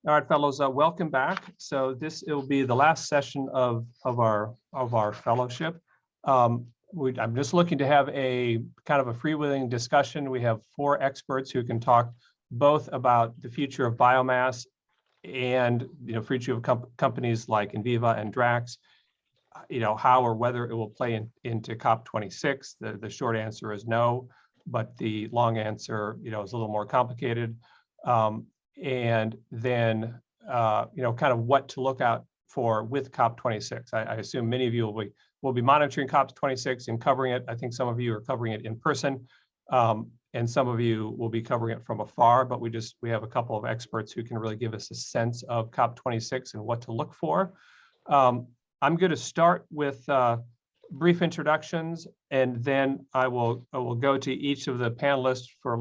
All right, fellows, welcome back. So this will be the last session of our fellowship. I'm just looking to have a kind of a freewheeling discussion. We have 4 experts who can talk both about the future of biomass and future of companies like Enviva and Drax. How or whether it will play into COP26. The short answer is no, but the long answer is a little more complicated. And then, kind of what to look out for with COP26. I assume many of you will be monitoring COP26 and covering it. I think some of you are covering it in person, and some of you will be covering it from afar, but we have a couple of experts who can really give us a sense of COP26 and what to look for. I'm going to start with brief introductions, and then I will go to each of the panelists for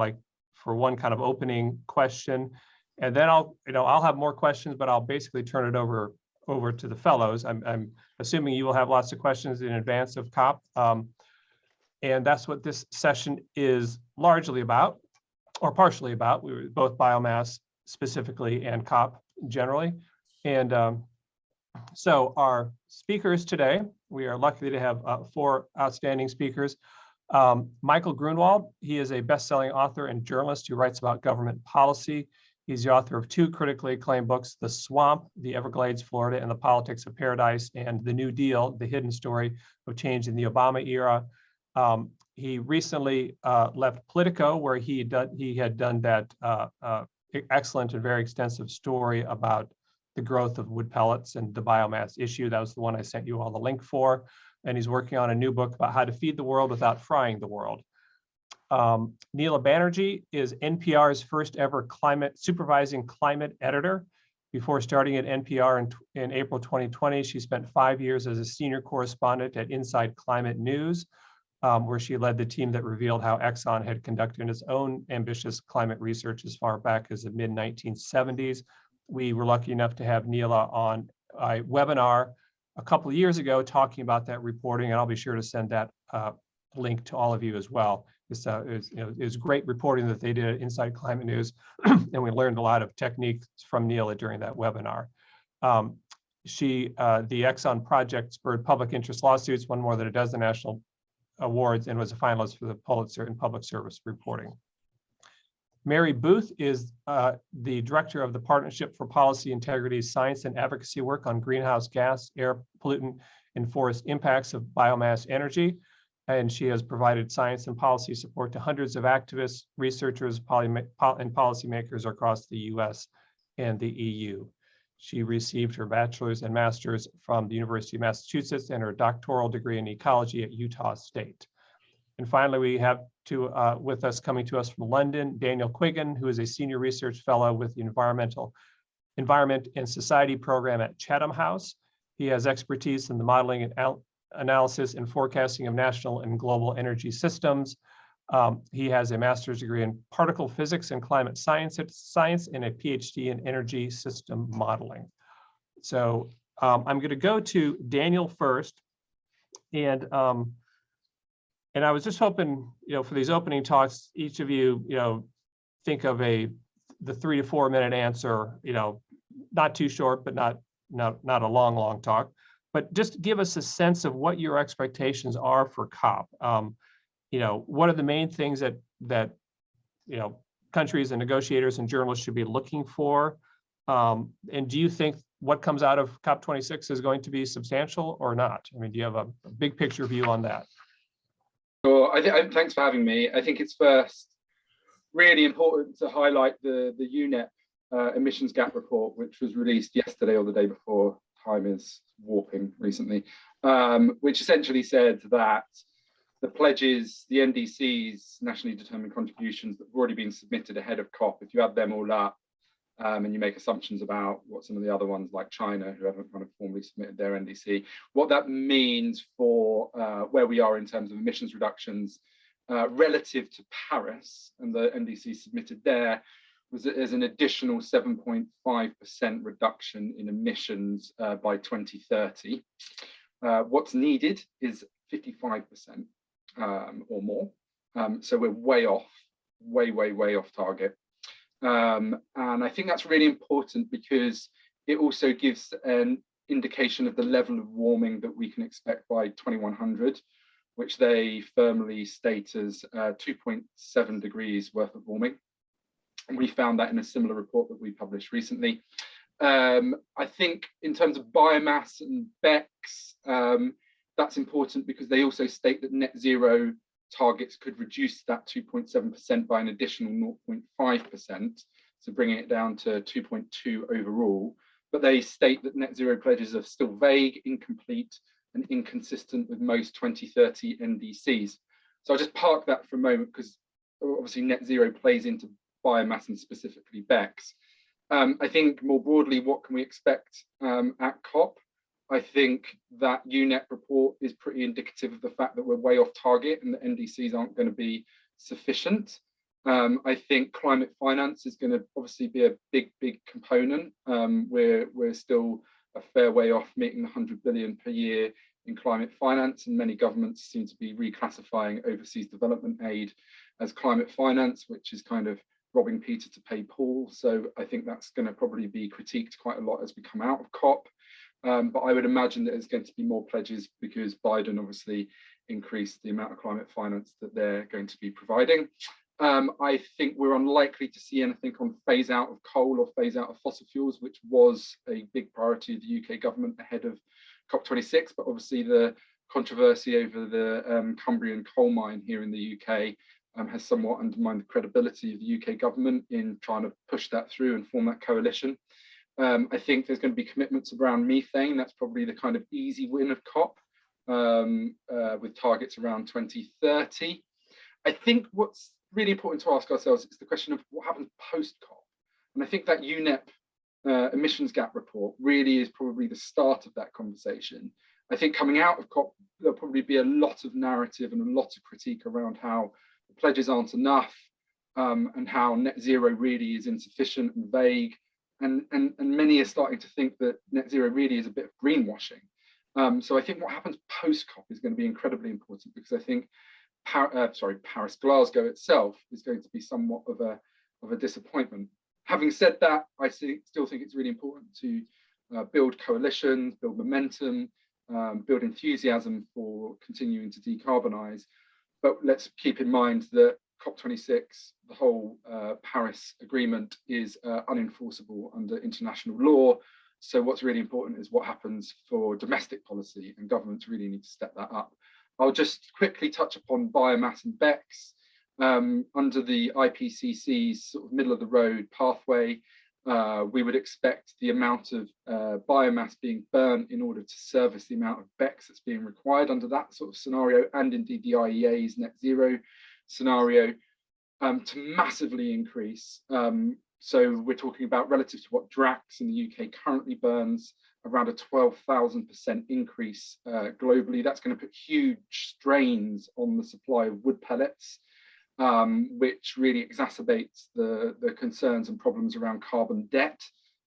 one kind of opening question. And then I'll have more questions, but I'll basically turn it over to the fellows. I'm assuming you will have lots of questions in advance of COP. And that's what this session is largely about, or partially about. We were both biomass specifically and COP generally. And so our speakers today, we are lucky to have 4 outstanding speakers. Michael Grunwald, he is a best-selling author and journalist who writes about government policy. He's the author of 2 critically acclaimed books, The Swamp, The Everglades, Florida, and the Politics of Paradise, and The New Deal, The Hidden Story of Change in the Obama Era. He recently left Politico, where he had done that excellent and very extensive story about the growth of wood pellets and the biomass issue. That was the one I sent you all the link for. And he's working on a new book about how to feed the world without frying the world. Neela Banerjee is NPR's first ever supervising climate editor. Before starting at NPR in April 2020, she spent 5 years as a senior correspondent at Inside Climate News, where she led the team that revealed how Exxon had conducted its own ambitious climate research as far back as the mid-1970s. We were lucky enough to have Neela on a webinar a couple of years ago talking about that reporting, and I'll be sure to send that link to all of you as well. It was great reporting that they did at Inside Climate News, and we learned a lot of techniques from Neela during that webinar. The Exxon project spurred public interest lawsuits, won more than a dozen national awards, and was a finalist for the Pulitzer in public service reporting. Mary Booth is the director of the Partnership for Policy Integrity, Science and Advocacy work on greenhouse gas, air pollutant, and forest impacts of biomass energy. And she has provided science and policy support to hundreds of activists, researchers, and policymakers across the US and the EU. She received her bachelor's and master's from the University of Massachusetts and her doctoral degree in ecology at Utah State. And finally, we have coming to us from London, Daniel Quiggin, who is a senior research fellow with the Environment and Society program at Chatham House. He has expertise in the modeling and analysis and forecasting of national and global energy systems. He has a master's degree in particle physics and climate science and a PhD in energy system modeling. So I'm going to go to Daniel first, and I was just hoping, for these opening talks, each of you, think of the 3 to 4 minute answer, not too short, but not a long talk, but just give us a sense of what your expectations are for COP. What are the main things that countries and negotiators and journalists should be looking for? And do you think what comes out of COP26 is going to be substantial or not? I mean, do you have a big picture view on that? Sure. Thanks for having me. I think it's first really important to highlight the UNEP emissions gap report, which was released yesterday or the day before. Time is warping recently, which essentially said that the pledges, the NDCs, nationally determined contributions that have already been submitted ahead of COP, if you add them all up and you make assumptions about what some of the other ones like China, who haven't kind of formally submitted their NDC, what that means for where we are in terms of emissions reductions relative to Paris, and the NDC submitted there was that there's an additional 7.5% reduction in emissions by 2030. What's needed is 55% or more. So we're way off, way off target. And I think that's really important because it also gives an indication of the level of warming that we can expect by 2100, which they firmly state as 2.7 degrees worth of warming. And we found that in a similar report that we published recently. I think in terms of biomass and BECCS, that's important because they also state that net zero targets could reduce that 2.7% by an additional 0.5%, so bringing it down to 2.2 overall. But they state that net zero pledges are still vague, incomplete, and inconsistent with most 2030 NDCs. So I'll just park that for a moment because obviously net zero plays into biomass and specifically BECCS. I think more broadly, what can we expect at COP? I think that UNEP report is pretty indicative of the fact that we're way off target and the NDCs aren't going to be sufficient. I think climate finance is going to obviously be a big component. We're still a fair way off meeting the 100 billion per year in climate finance, and many governments seem to be reclassifying overseas development aid as climate finance, which is kind of robbing Peter to pay Paul. So I think that's going to probably be critiqued quite a lot as we come out of COP. But I would imagine that there's going to be more pledges because Biden obviously increased the amount of climate finance that they're going to be providing. I think we're unlikely to see anything on phase out of coal or phase out of fossil fuels, which was a big priority of the UK government ahead of COP26. But obviously the controversy over the Cumbrian coal mine here in the UK has somewhat undermined the credibility of the UK government in trying to push that through and form that coalition. I think there's going to be commitments around methane. That's probably the kind of easy win of COP, with targets around 2030. I think what's really important to ask ourselves is the question of what happens post-COP. And I think that UNEP emissions gap report really is probably the start of that conversation. I think coming out of COP, there'll probably be a lot of narrative and a lot of critique around how the pledges aren't enough, and how net zero really is insufficient and vague. And many are starting to think that net zero really is a bit of greenwashing. So I think what happens post-COP is going to be incredibly important, because I think Glasgow itself is going to be somewhat of a disappointment. Having said that, I still think it's really important to build coalitions, build momentum, build enthusiasm for continuing to decarbonise. But let's keep in mind that COP26, the whole Paris Agreement, is unenforceable under international law. So what's really important is what happens for domestic policy, and governments really need to step that up. I'll just quickly touch upon biomass and BECCS. Under the IPCC's sort of middle of the road pathway, we would expect the amount of biomass being burnt in order to service the amount of BECCS that's being required under that sort of scenario, and indeed the IEA's net zero scenario, to massively increase. So we're talking about, relative to what DRAX in the UK currently burns, around a 12,000% increase globally. That's going to put huge strains on the supply of wood pellets, which really exacerbates the concerns and problems around carbon debt,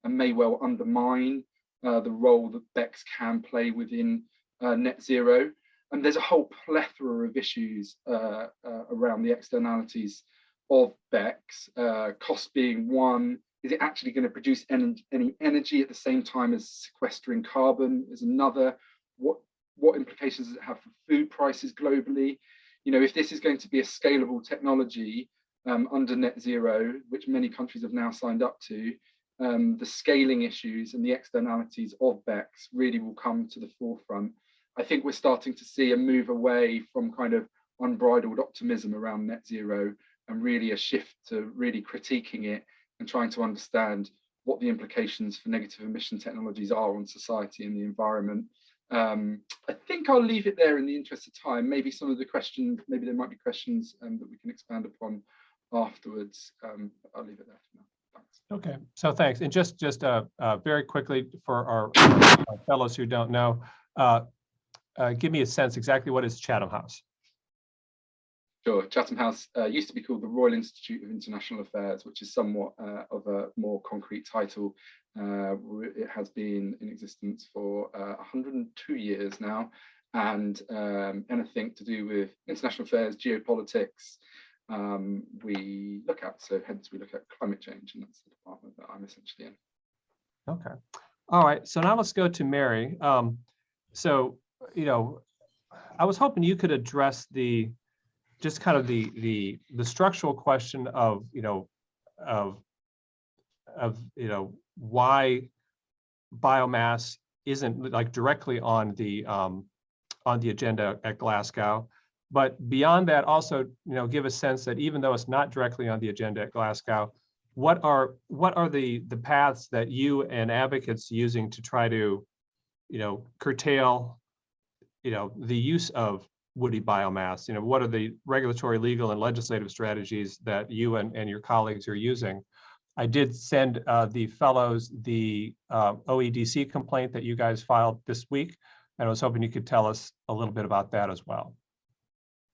and may well undermine the role that BECCS can play within net zero. And there's a whole plethora of issues around the externalities of BECCS, cost being one. Is it actually going to produce any energy at the same time as sequestering carbon is another? What implications does it have for food prices globally? You know, if this is going to be a scalable technology under net zero, which many countries have now signed up to, the scaling issues and the externalities of BECCS really will come to the forefront. I think we're starting to see a move away from kind of unbridled optimism around net zero, and really a shift to really critiquing it and trying to understand what the implications for negative emission technologies are on society and the environment. I think I'll leave it there in the interest of time. Maybe some of the questions, maybe there might be questions that we can expand upon afterwards. I'll leave it there for now. Thanks. Okay, so thanks. And just very quickly for our fellows who don't know, give me a sense exactly what is Chatham House? Sure. Chatham House used to be called the Royal Institute of International Affairs, which is somewhat of a more concrete title. It has been in existence for 102 years now, and anything to do with international affairs, geopolitics, we look at. So hence we look at climate change, and that's the department that I'm essentially in. Okay. All right. So now let's go to Mary. So, I was hoping you could address just kind of the structural question of, why biomass isn't like directly on the agenda at Glasgow. But beyond that, also, give a sense that even though it's not directly on the agenda at Glasgow, what are the paths that you and advocates using to try to, curtail, the use of woody biomass? What are the regulatory, legal, and legislative strategies that you and your colleagues are using? I did send the fellows the OEDC complaint that you guys filed this week, and I was hoping you could tell us a little bit about that as well.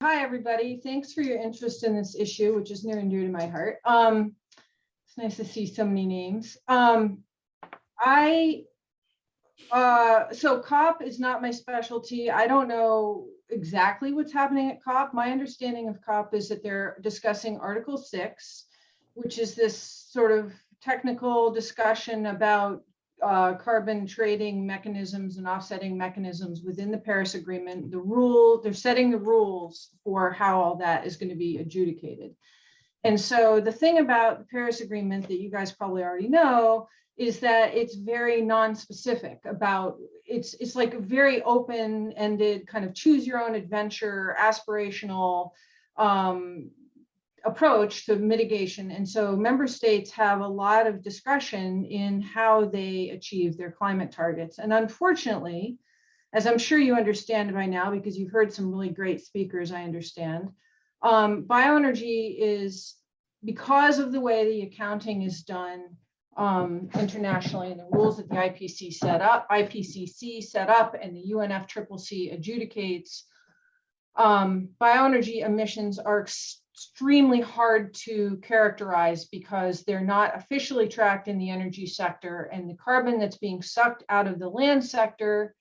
Hi, everybody. Thanks for your interest in this issue, which is near and dear to my heart. It's nice to see so many names. So COP is not my specialty. I don't know exactly what's happening at COP. My understanding of COP is that they're discussing Article 6, which is this sort of technical discussion about carbon trading mechanisms and offsetting mechanisms within the Paris Agreement. They're setting the rules for how all that is going to be adjudicated. And so the thing about the Paris Agreement that you guys probably already know is that it's very non-specific about, it's like a very open-ended kind of choose your own adventure, aspirational approach to mitigation. And so member states have a lot of discretion in how they achieve their climate targets. And unfortunately, as I'm sure you understand by now, because you've heard some really great speakers, I understand, bioenergy is, because of the way the accounting is done internationally and the rules that the IPCC set up and the UNFCCC adjudicates, bioenergy emissions are extremely hard to characterize because they're not officially tracked in the energy sector, and the carbon that's being sucked out of the land sector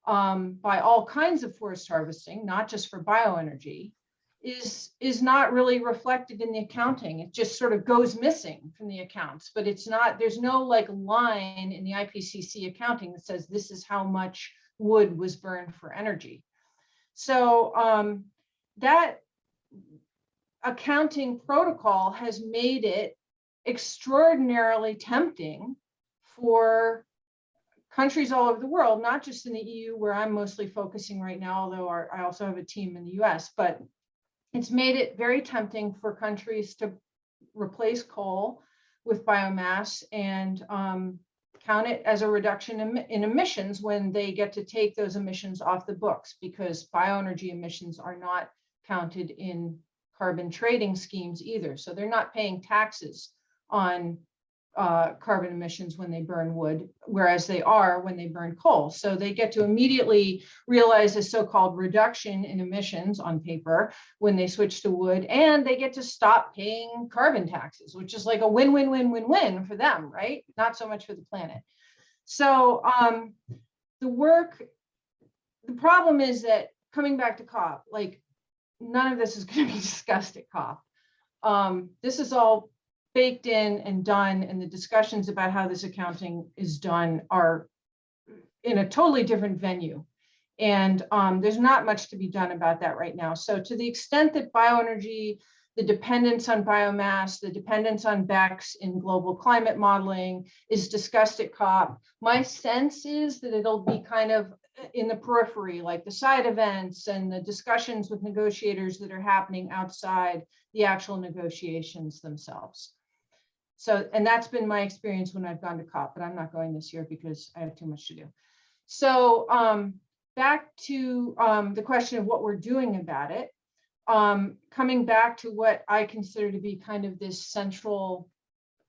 by all kinds of forest harvesting, not just for bioenergy, is not really reflected in the accounting. It just sort of goes missing from the accounts, but it's not, there's no like line in the IPCC accounting that says this is how much wood was burned for energy. So that accounting protocol has made it extraordinarily tempting for countries all over the world, not just in the EU, where I'm mostly focusing right now, although I also have a team in the US, but it's made it very tempting for countries to replace coal with biomass and count it as a reduction in emissions when they get to take those emissions off the books, because bioenergy emissions are not counted in carbon trading schemes either. So they're not paying taxes on carbon emissions when they burn wood, whereas they are when they burn coal. So they get to immediately realize a so-called reduction in emissions on paper when they switch to wood, and they get to stop paying carbon taxes, which is like a win-win-win-win-win for them, right? Not so much for the planet. So the problem is that, coming back to COP, like none of this is going to be discussed at COP. This is all baked in and done, and the discussions about how this accounting is done are in a totally different venue. And there's not much to be done about that right now. So to the extent that bioenergy, the dependence on biomass, the dependence on BECCS in global climate modeling is discussed at COP, my sense is that it'll be kind of in the periphery, like the side events and the discussions with negotiators that are happening outside the actual negotiations themselves. So, and that's been my experience when I've gone to COP, but I'm not going this year because I have too much to do. So back to the question of what we're doing about it. Coming back to what I consider to be kind of this central,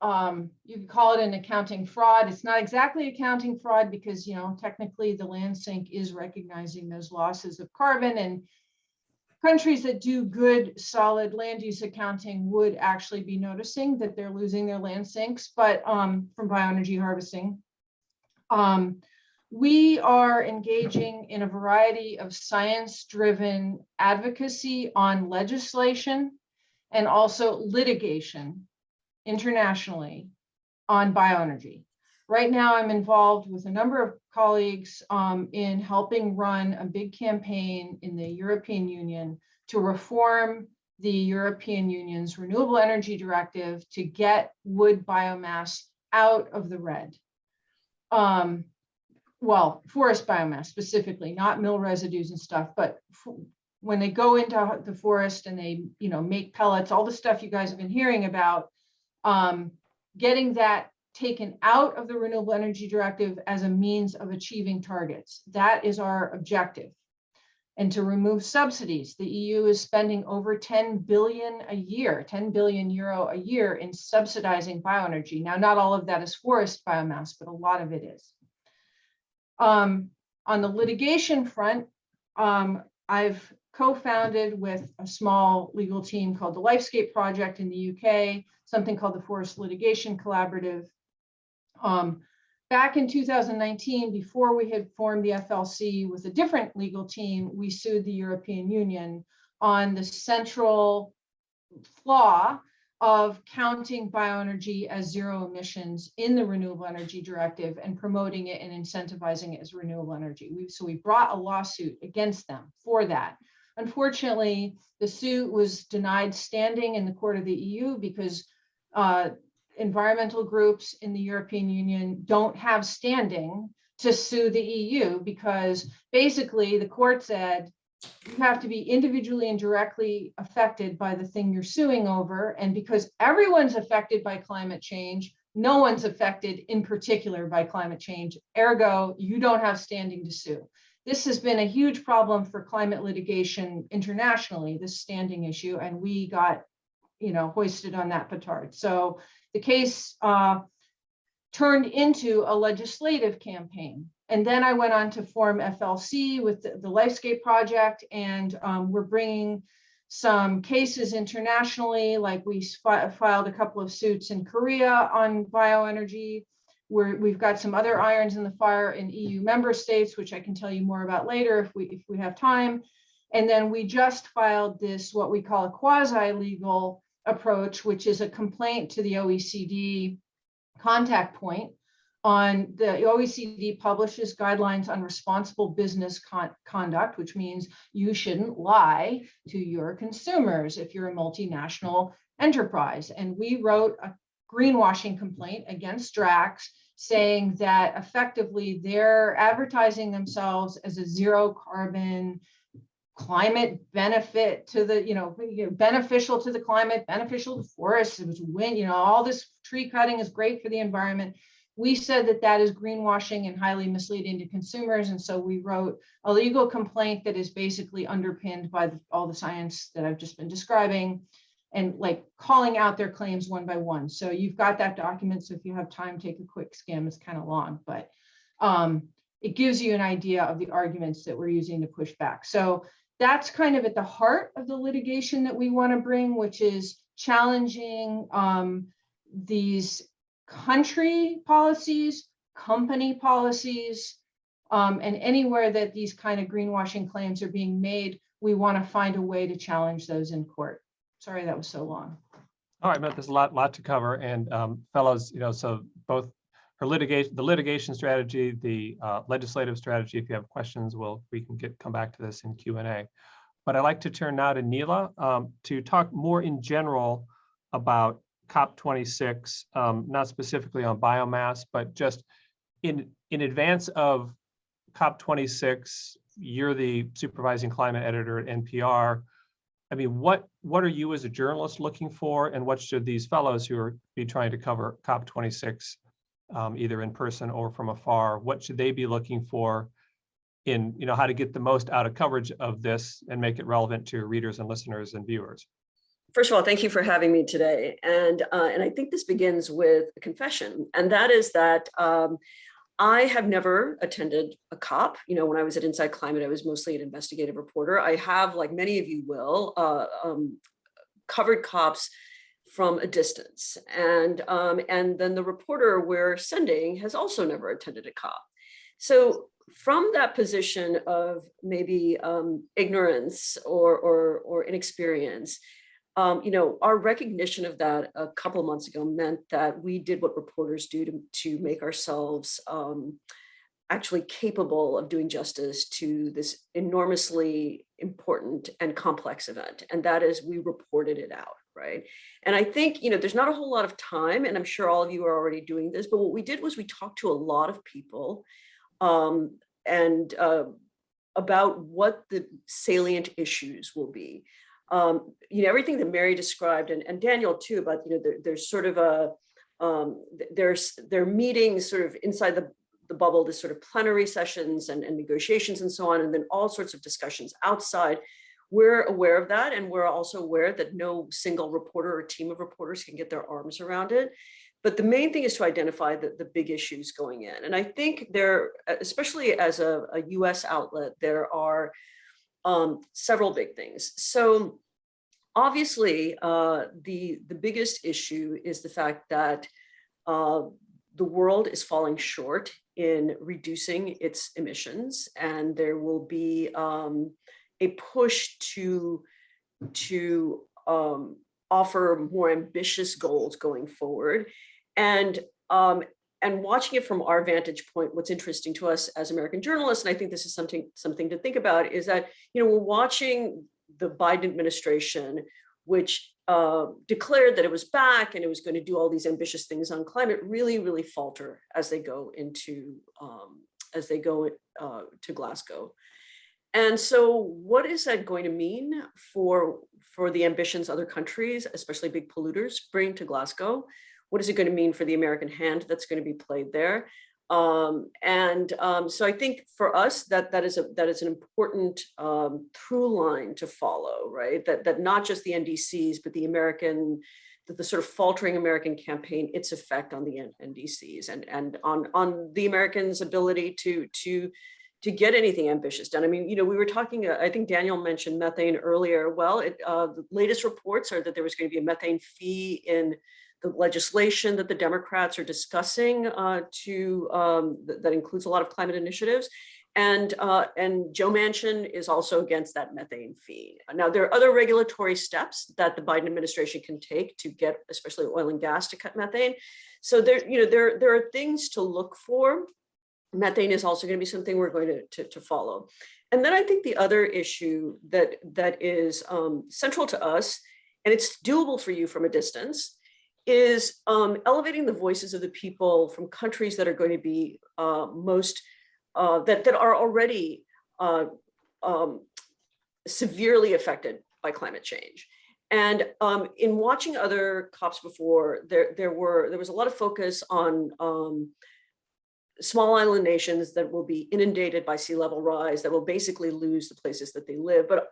you could call it an accounting fraud. It's not exactly accounting fraud because, technically the land sink is recognizing those losses of carbon, and countries that do good, solid land use accounting would actually be noticing that they're losing their land sinks, but from bioenergy harvesting. We are engaging in a variety of science-driven advocacy on legislation and also litigation internationally on bioenergy. Right now, I'm involved with a number of colleagues in helping run a big campaign in the European Union to reform the European Union's Renewable Energy Directive to get wood biomass out of the red. Well, forest biomass specifically, not mill residues and stuff, but when they go into the forest and they, make pellets, all the stuff you guys have been hearing about, getting that taken out of the Renewable Energy Directive as a means of achieving targets. That is our objective. And to remove subsidies, the EU is spending over 10 billion a year, 10 billion euro a year in subsidizing bioenergy. Now, not all of that is forest biomass, but a lot of it is. On the litigation front, I've co-founded with a small legal team called the Lifescape Project in the UK, something called the Forest Litigation Collaborative. Back in 2019, before we had formed the FLC with a different legal team, we sued the European Union on the central flaw of counting bioenergy as zero emissions in the Renewable Energy Directive and promoting it and incentivizing it as renewable energy. So we brought a lawsuit against them for that. Unfortunately, the suit was denied standing in the court of the EU because environmental groups in the European Union don't have standing to sue the EU, because basically the court said you have to be individually and directly affected by the thing you're suing over. And because everyone's affected by climate change, no one's affected in particular by climate change. Ergo, you don't have standing to sue. This has been a huge problem for climate litigation internationally, this standing issue, and we got, hoisted on that petard. So the case turned into a legislative campaign. And then I went on to form FLC with the Lifescape Project, and we're bringing some cases internationally, like we filed a couple of suits in Korea on bioenergy. We've got some other irons in the fire in EU member states, which I can tell you more about later if we have time. And then we just filed this, what we call a quasi-legal approach, which is a complaint to the OECD contact point. On the OECD publishes guidelines on responsible business conduct, which means you shouldn't lie to your consumers if you're a multinational enterprise. And we wrote a greenwashing complaint against Drax, saying that effectively they're advertising themselves as a zero carbon climate benefit to the, beneficial to the climate, beneficial to forests, it was wind, all this tree cutting is great for the environment. We said that that is greenwashing and highly misleading to consumers. And so we wrote a legal complaint that is basically underpinned by all the science that I've just been describing, and like calling out their claims one by one. So you've got that document. So if you have time, take a quick skim. It's kind of long, but it gives you an idea of the arguments that we're using to push back. So that's kind of at the heart of the litigation that we want to bring, which is challenging these country policies, company policies, and anywhere that these kind of greenwashing claims are being made, we want to find a way to challenge those in court. Sorry, that was so long. All right, Matt, there's a lot to cover, and fellows, so both for the litigation strategy, the legislative strategy. If you have questions, we can come back to this in Q&A. But I'd like to turn now to Neela to talk more in general about COP26, not specifically on biomass, but just in advance of COP26. You're the supervising climate editor at NPR. I mean, what are you as a journalist looking for, and what should these fellows who are be trying to cover COP26, either in person or from afar, what should they be looking for in how to get the most out of coverage of this and make it relevant to readers and listeners and viewers? First of all, thank you for having me today. And I think this begins with a confession, and that is that I have never attended a COP. When I was at Inside Climate, I was mostly an investigative reporter. I have, like many of you will, covered COPs from a distance. And then the reporter we're sending has also never attended a COP. So from that position of maybe ignorance or inexperience, our recognition of that a couple of months ago meant that we did what reporters do to make ourselves actually capable of doing justice to this enormously important and complex event. And that is, we reported it out, right? And I think, there's not a whole lot of time, and I'm sure all of you are already doing this, but what we did was we talked to a lot of people about what the salient issues will be. Everything that Mary described, and Daniel too, about, there's sort of there are meetings sort of inside the bubble, this sort of plenary sessions and negotiations and so on, and then all sorts of discussions outside. We're aware of that, and we're also aware that no single reporter or team of reporters can get their arms around it. But the main thing is to identify the big issues going in. And I think there, especially as a US outlet, there are several big things. So obviously, the biggest issue is the fact that the world is falling short in reducing its emissions, and there will be a push to offer more ambitious goals going forward. And watching it from our vantage point, what's interesting to us as American journalists, and I think this is something to think about, is that we're watching the Biden administration, which declared that it was back and it was going to do all these ambitious things on climate, really falter as they go to Glasgow. And so what is that going to mean for the ambitions other countries, especially big polluters, bring to Glasgow? What is it going to mean for the American hand that's going to be played there? So I think for us that is an important through line to follow, right? That not just the NDCs, but the sort of faltering American campaign, its effect on the NDCs and on the Americans' ability to get anything ambitious done. I mean, we were talking, I think Daniel mentioned methane earlier. Well, the latest reports are that there was going to be a methane fee in the legislation that the Democrats are discussing that includes a lot of climate initiatives. And Joe Manchin is also against that methane fee. Now, there are other regulatory steps that the Biden administration can take to get, especially oil and gas, to cut methane. So there are things to look for. Methane is also going to be something we're going to follow. And then I think the other issue that is central to us, and it's doable for you from a distance, is elevating the voices of the people from countries that are going to be that are already severely affected by climate change. And in watching other COPs before, there was a lot of focus on small island nations that will be inundated by sea level rise, that will basically lose the places that they live. But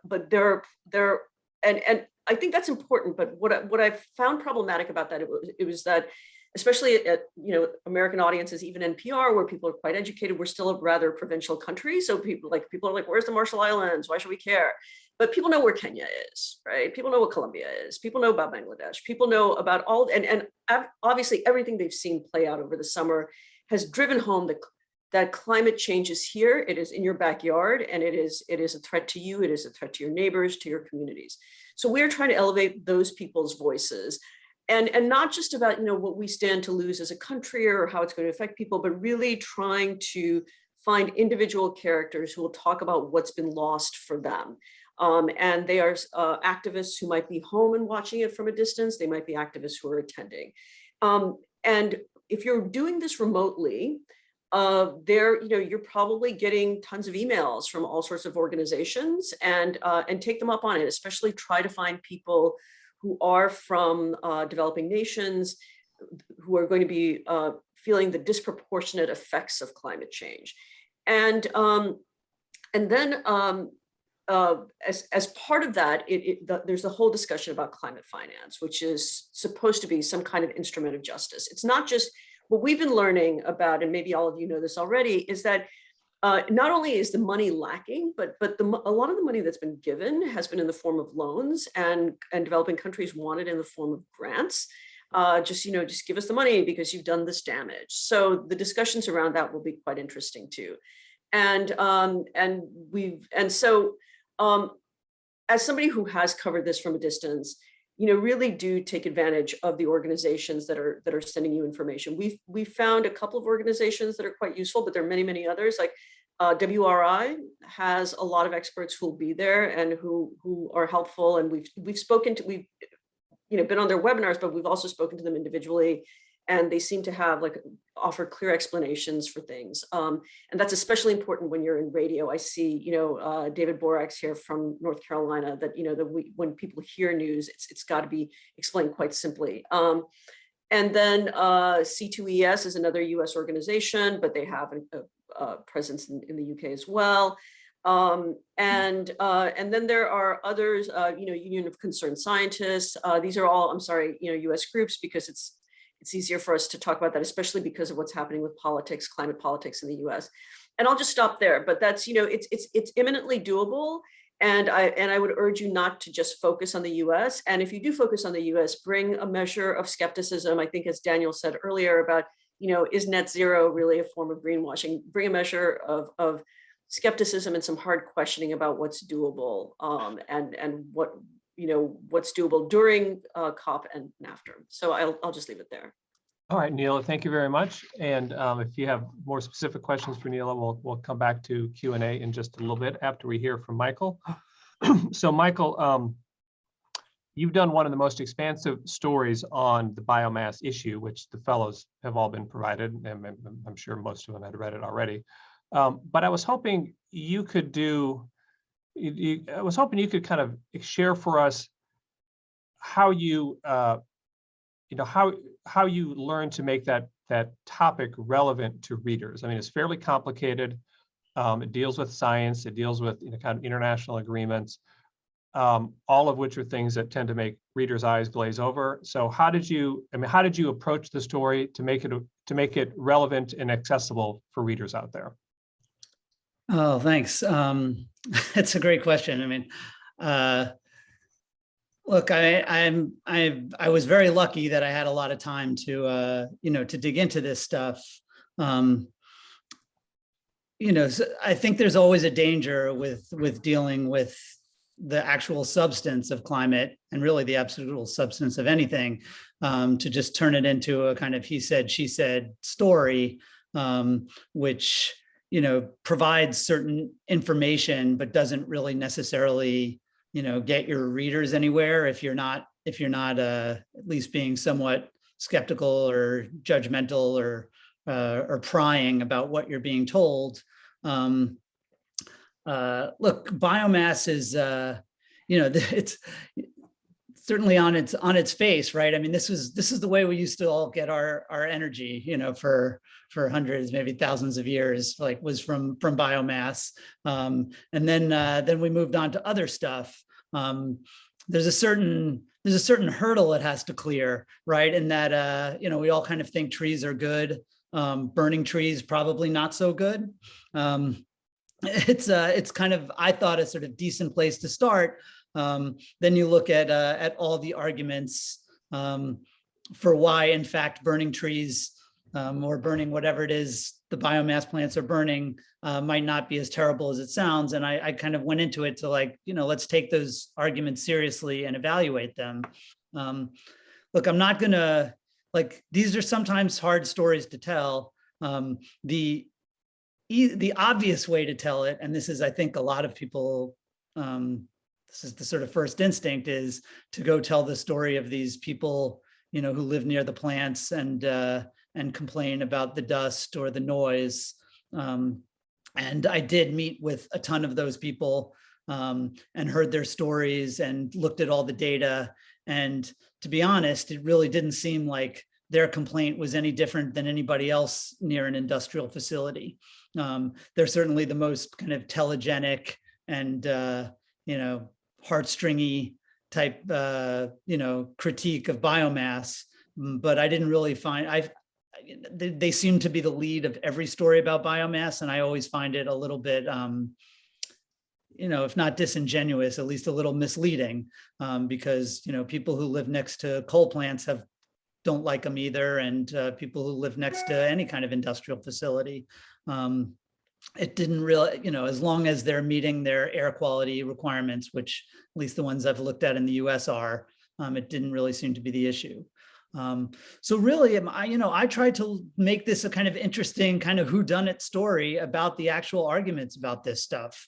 and I think that's important. But what I found problematic about that, it was that, especially at American audiences, even NPR, where people are quite educated, we're still a rather provincial country. So people are like, where's the Marshall Islands? Why should we care? But people know where Kenya is, right? People know what Colombia is. People know about Bangladesh. People know about all, and obviously everything they've seen play out over the summer has driven home that climate change is here. It is in your backyard, and it is a threat to you. It is a threat to your neighbors, to your communities. So we're trying to elevate those people's voices, and not just about what we stand to lose as a country or how it's going to affect people, but really trying to find individual characters who will talk about what's been lost for them. And they are activists who might be home and watching it from a distance. They might be activists who are attending. And if you're doing this remotely, you're probably getting tons of emails from all sorts of organizations, and take them up on it. Especially try to find people who are from developing nations, who are going to be feeling the disproportionate effects of climate change, and then as part of that, there's a whole discussion about climate finance, which is supposed to be some kind of instrument of justice. It's not just what we've been learning about, and maybe all of you know this already, is that not only is the money lacking, but a lot of the money that's been given has been in the form of loans, and developing countries want it in the form of grants. Just give us the money because you've done this damage. So the discussions around that will be quite interesting too. So as somebody who has covered this from a distance, really do take advantage of the organizations that are sending you information. We've found a couple of organizations that are quite useful, but there are many, many others. Like WRI has a lot of experts who will be there and who are helpful. And we've been on their webinars, but we've also spoken to them individually, and they seem to have offer clear explanations for things. And that's especially important when you're in radio. I see, David Borax here from North Carolina, that, when people hear news, it's got to be explained quite simply. And then C2ES is another US organization, but they have a presence in the UK as well. And then there are others, Union of Concerned Scientists. These are all, US groups, because it's easier for us to talk about that, especially because of what's happening with politics, climate politics in the US. And I'll just stop there, but that's, it's imminently doable. And I would urge you not to just focus on the US. And if you do focus on the US, bring a measure of skepticism. I think, as Daniel said earlier about, is net zero really a form of greenwashing? Bring a measure of skepticism and some hard questioning about what's doable, and what's doable during COP and after. So I'll just leave it there. All right, Neela, thank you very much. And if you have more specific questions for Neela, we'll come back to Q&A in just a little bit after we hear from Michael. So Michael, you've done one of the most expansive stories on the biomass issue, which the fellows have all been provided, and I'm sure most of them had read it already. But I was hoping you could kind of share for us how you how you learn to make that topic relevant to readers. I mean, it's fairly complicated. It deals with science. It deals with kind of international agreements, all of which are things that tend to make readers' eyes glaze over. So how did you approach the story to make it relevant and accessible for readers out there? Oh, thanks. It's a great question. I mean, look, I was very lucky that I had a lot of time to dig into this stuff. So I think there's always a danger with dealing with the actual substance of climate, and really the absolute substance of anything, to just turn it into a kind of he said, she said story, which provides certain information, but doesn't really necessarily, get your readers anywhere if you're not at least being somewhat skeptical or judgmental or prying about what you're being told. Look, biomass is, it's certainly on its face, right? I mean, this is the way we used to all get our energy, for hundreds, maybe thousands of years, was from biomass. And then we moved on to other stuff. There's a certain hurdle it has to clear, right? In that, we all kind of think trees are good. Burning trees, probably not so good. It's kind of, I thought, a sort of decent place to start. Then you look at all the arguments for why, in fact, burning trees or burning whatever it is the biomass plants are burning might not be as terrible as it sounds. And I kind of went into it to let's take those arguments seriously and evaluate them. Look, I'm not gonna, these are sometimes hard stories to tell. The obvious way to tell it, and this is, I think, a lot of people, this is the sort of first instinct, is to go tell the story of these people, who live near the plants and complain about the dust or the noise. And I did meet with a ton of those people and heard their stories and looked at all the data. And to be honest, it really didn't seem like their complaint was any different than anybody else near an industrial facility. They're certainly the most kind of telegenic and, heartstringy type, critique of biomass. But I didn't really find, they seem to be the lead of every story about biomass. And I always find it a little bit, if not disingenuous, at least a little misleading, because, people who live next to coal plants don't like them either. And people who live next to any kind of industrial facility, it didn't really, as long as they're meeting their air quality requirements, which at least the ones I've looked at in the US are, It didn't really seem to be the issue. So really, I tried to make this a kind of interesting kind of whodunit story about the actual arguments about this stuff.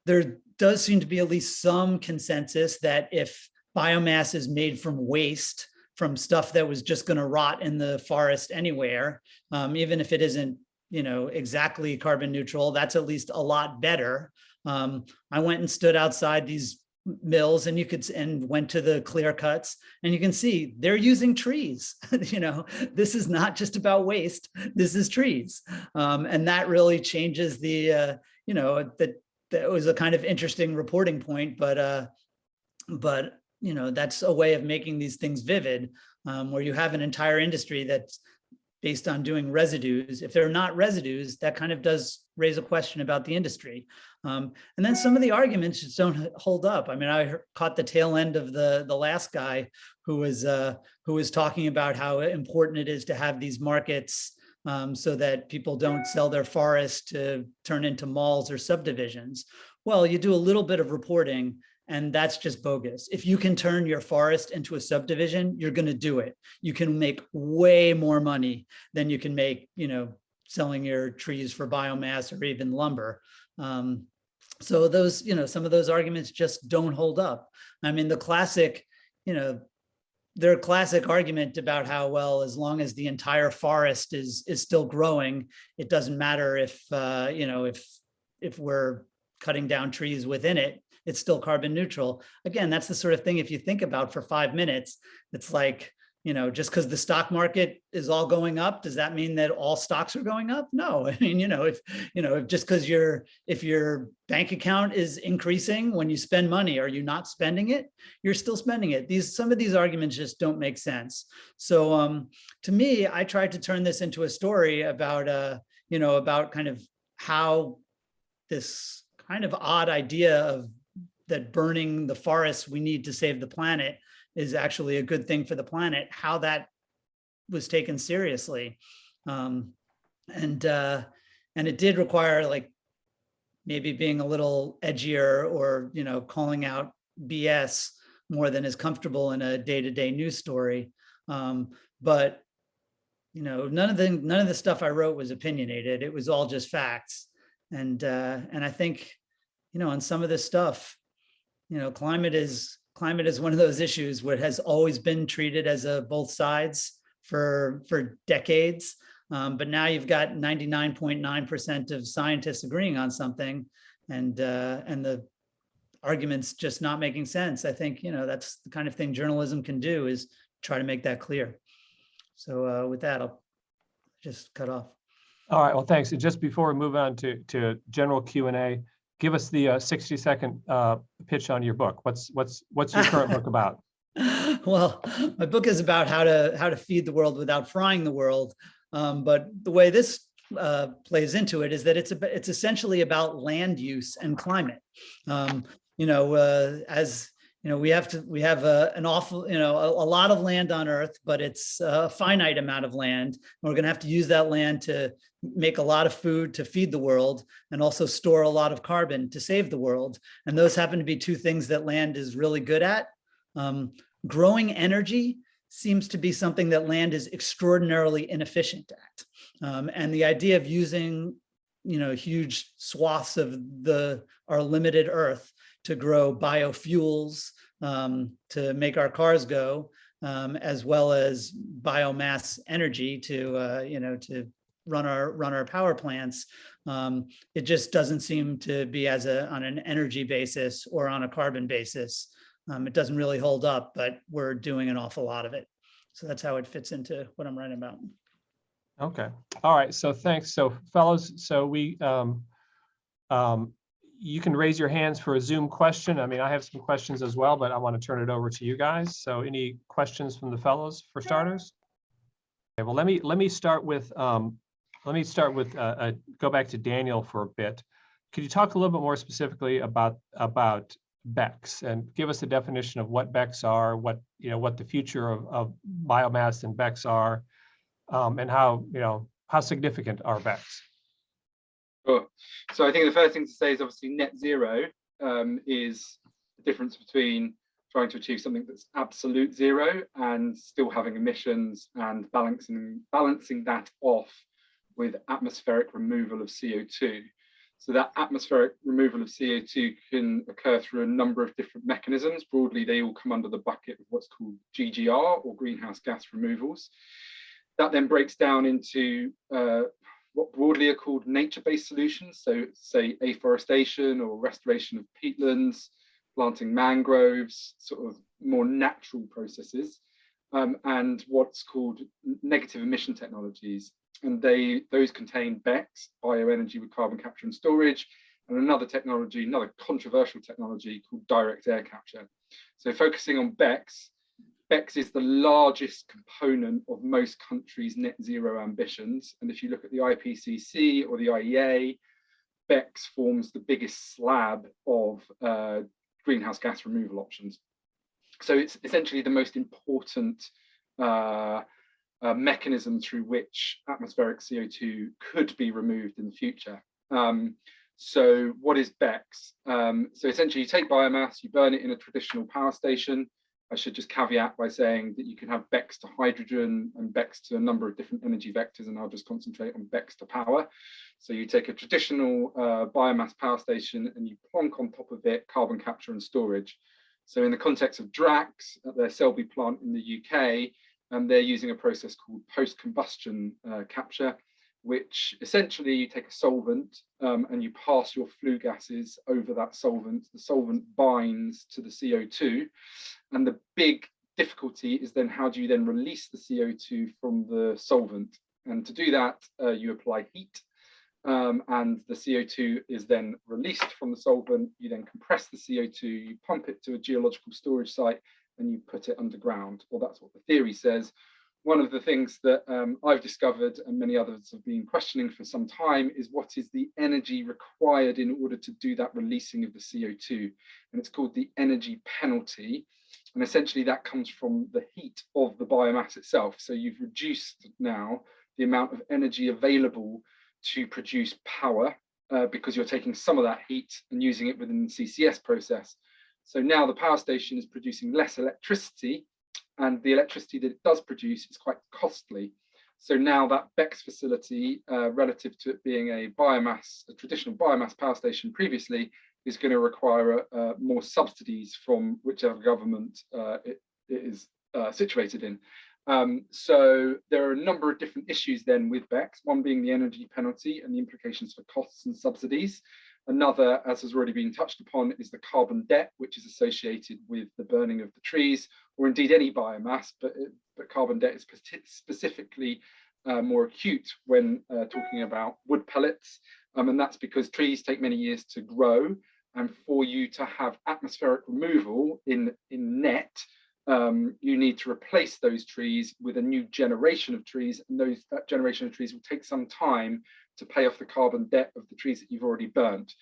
There does seem to be at least some consensus that if biomass is made from waste, from stuff that was just going to rot in the forest anywhere, even if it isn't, exactly carbon neutral, that's at least a lot better. I went and stood outside these mills and went to the clear cuts, and you can see they're using trees. This is not just about waste, this is trees. And that really changes the, that was a kind of interesting reporting point, but that's a way of making these things vivid, where you have an entire industry that's based on doing residues. If they're not residues, that kind of does raise a question about the industry. And then some of the arguments just don't hold up. I mean, I caught the tail end of the last guy who was talking about how important it is to have these markets so that people don't sell their forest to turn into malls or subdivisions. Well, you do a little bit of reporting, and that's just bogus. If you can turn your forest into a subdivision, you're going to do it. You can make way more money than you can make, selling your trees for biomass or even lumber. So those, some of those arguments just don't hold up. I mean, the classic, their classic argument about how, well, as long as the entire forest is still growing, it doesn't matter if, if we're cutting down trees within it, it's still carbon neutral. Again, that's the sort of thing, if you think about for 5 minutes, it's like, just because the stock market is all going up, does that mean that all stocks are going up? No. I mean, if just because if your bank account is increasing when you spend money, are you not spending it? You're still spending it. Some of these arguments just don't make sense. So to me, I tried to turn this into a story about, about kind of how this kind of odd idea of that burning the forests we need to save the planet is actually a good thing for the planet, how that was taken seriously. And it did require, like, maybe being a little edgier or, calling out BS more than is comfortable in a day-to-day news story. But, none of the stuff I wrote was opinionated. It was all just facts. And I think, on some of this stuff, climate is one of those issues where it has always been treated as a both sides for decades. But now you've got 99.9% of scientists agreeing on something, and the arguments just not making sense. I think, that's the kind of thing journalism can do, is try to make that clear. So with that, I'll just cut off. All right, well, thanks. And just before we move on to general Q&A, give us the 60-second pitch on your book. What's your current book about? Well, my book is about how to feed the world without frying the world. But the way this plays into it is that it's essentially about land use and climate. As we have an awful, a lot of land on Earth, but it's a finite amount of land. We're going to have to use that land to make a lot of food to feed the world, and also store a lot of carbon to save the world. And those happen to be two things that land is really good at. Growing energy seems to be something that land is extraordinarily inefficient at. And the idea of using, huge swaths of our limited Earth to grow biofuels, to make our cars go, as well as biomass energy to run our power plants. It just doesn't seem to be on an energy basis or on a carbon basis. It doesn't really hold up, but we're doing an awful lot of it. So that's how it fits into what I'm writing about. Okay. All right. So thanks. So fellows, so we you can raise your hands for a Zoom question. I mean, I have some questions as well, but I want to turn it over to you guys. So any questions from the fellows for starters? Okay, well, let me start with go back to Daniel for a bit. Could you talk a little bit more specifically about BECCS and give us a definition of what BECCS are, what the future of biomass and BECCS are, and how significant are BECCS? Sure. So I think the first thing to say is obviously net zero is the difference between trying to achieve something that's absolute zero and still having emissions, and balancing that off with atmospheric removal of CO2. So that atmospheric removal of CO2 can occur through a number of different mechanisms. Broadly, they all come under the bucket of what's called GGR, or greenhouse gas removals. That then breaks down into what broadly are called nature-based solutions. So say afforestation or restoration of peatlands, planting mangroves, sort of more natural processes, and what's called negative emission technologies. And those contain BECCS, bioenergy with carbon capture and storage, and another technology, another controversial technology called direct air capture. So focusing on BECCS, BECCS is the largest component of most countries' net zero ambitions. And if you look at the IPCC or the IEA, BECCS forms the biggest slab of greenhouse gas removal options. So it's essentially the most important mechanism through which atmospheric CO2 could be removed in the future. So what is BECCS? So essentially you take biomass, you burn it in a traditional power station. I should just caveat by saying that you can have BECCS to hydrogen and BECCS to a number of different energy vectors, and I'll just concentrate on BECCS to power. So you take a traditional biomass power station and you plonk on top of it carbon capture and storage. So in the context of Drax at their Selby plant in the UK, they're using a process called post-combustion capture, which essentially you take a solvent and you pass your flue gases over that solvent. The solvent binds to the CO2. And the big difficulty is then how do you then release the CO2 from the solvent? And to do that, you apply heat. And the CO2 is then released from the solvent. You then compress the CO2, you pump it to a geological storage site, and you put it underground. Well, that's what the theory says. One of the things that I've discovered, and many others have been questioning for some time, is what is the energy required in order to do that releasing of the CO2? And it's called the energy penalty. And essentially that comes from the heat of the biomass itself. So you've reduced now the amount of energy available to produce power because you're taking some of that heat and using it within the CCS process. So now the power station is producing less electricity, and the electricity that it does produce is quite costly. So now that BECCS facility, relative to it being a traditional biomass power station previously, is going to require more subsidies from whichever government it is situated in. So there are a number of different issues then with BECCS, one being the energy penalty and the implications for costs and subsidies. Another, as has already been touched upon, is the carbon debt, which is associated with the burning of the trees, or indeed any biomass, but carbon debt is specifically more acute when talking about wood pellets. And that's because trees take many years to grow. And for you to have atmospheric removal in net, you need to replace those trees with a new generation of trees. And that generation of trees will take some time to pay off the carbon debt of the trees that you've already burnt.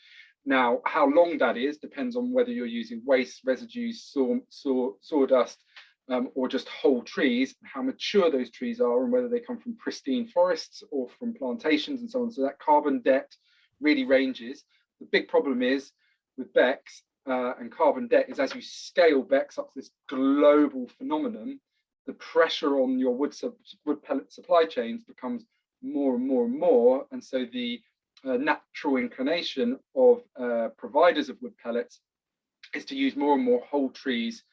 Now, how long that is depends on whether you're using waste, residues, sawdust, or just whole trees, how mature those trees are, and whether they come from pristine forests or from plantations and so on. So that carbon debt really ranges. The big problem is with BECCS and carbon debt is as you scale BECCS up to this global phenomenon, the pressure on your wood pellet supply chains becomes more and more and more. And so the natural inclination of providers of wood pellets is to use more and more whole trees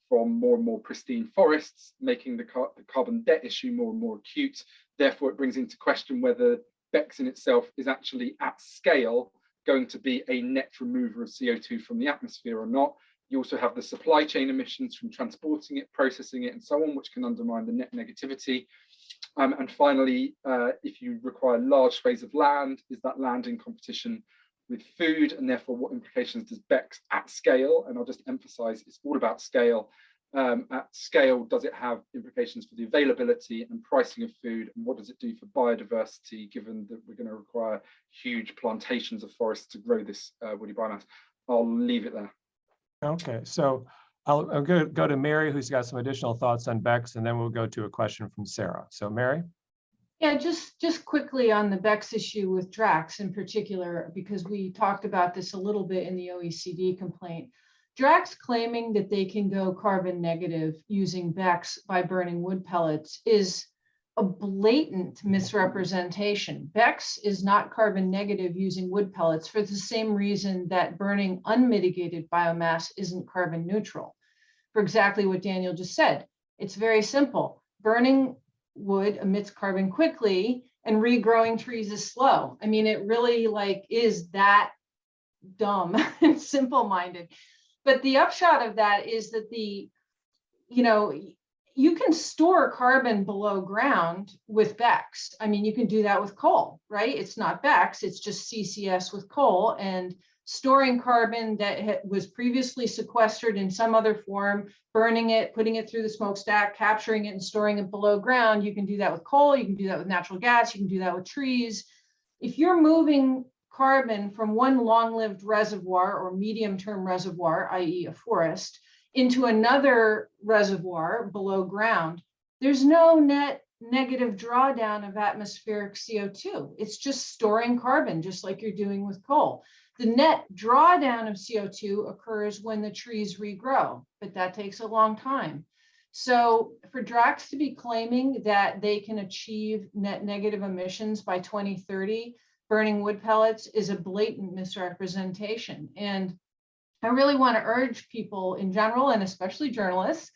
from more and more pristine forests, making the carbon debt issue more and more acute. Therefore, it brings into question whether BECCS in itself is actually at scale going to be a net remover of CO2 from the atmosphere or not. You also have the supply chain emissions from transporting it, processing it, and so on, which can undermine the net negativity. And finally, if you require large swathes of land, is that land in competition with food? And therefore, what implications does BECCS at scale? And I'll just emphasize, it's all about scale. At scale, does it have implications for the availability and pricing of food? And what does it do for biodiversity, given that we're going to require huge plantations of forests to grow this woody biomass? I'll leave it there. Okay, so I'm going to go to Mary, who's got some additional thoughts on BECCS, and then we'll go to a question from Sarah. So Mary? Yeah, just quickly on the BECCS issue with Drax in particular, because we talked about this a little bit in the OECD complaint. Drax claiming that they can go carbon negative using BECCS by burning wood pellets is a blatant misrepresentation. BECCS is not carbon negative using wood pellets for the same reason that burning unmitigated biomass isn't carbon neutral. For exactly what Daniel just said. It's very simple. Burning wood emits carbon quickly and regrowing trees is slow. I mean, it really like is that dumb and simple-minded. But the upshot of that is that you can store carbon below ground with BECCS. I mean, you can do that with coal, right? It's not BECCS, it's just CCS with coal, and storing carbon that was previously sequestered in some other form, burning it, putting it through the smokestack, capturing it and storing it below ground. You can do that with coal, you can do that with natural gas, you can do that with trees. If you're moving carbon from one long-lived reservoir or medium-term reservoir, i.e. a forest, into another reservoir below ground, there's no net negative drawdown of atmospheric CO2. It's just storing carbon, just like you're doing with coal. The net drawdown of CO2 occurs when the trees regrow, but that takes a long time. So for Drax to be claiming that they can achieve net negative emissions by 2030, burning wood pellets is a blatant misrepresentation. And I really want to urge people in general, and especially journalists,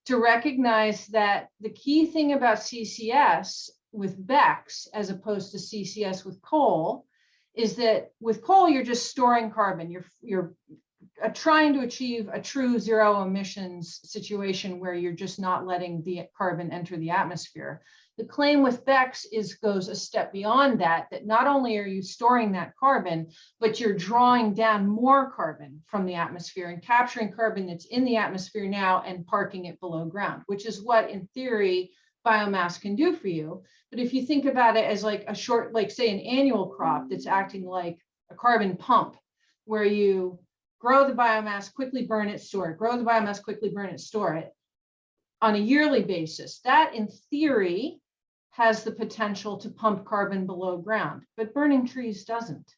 to recognize that the key thing about CCS with BECCS as opposed to CCS with coal is that with coal, you're just storing carbon. You're trying to achieve a true zero emissions situation where you're just not letting the carbon enter the atmosphere. The claim with BECCS goes a step beyond that, that not only are you storing that carbon, but you're drawing down more carbon from the atmosphere and capturing carbon that's in the atmosphere now and parking it below ground, which is what in theory biomass can do for you. But if you think about it as like a short, like say an annual crop that's acting like a carbon pump, where you grow the biomass, quickly burn it, store it, grow the biomass, quickly burn it, store it on a yearly basis, that in theory has the potential to pump carbon below ground, but burning trees doesn't.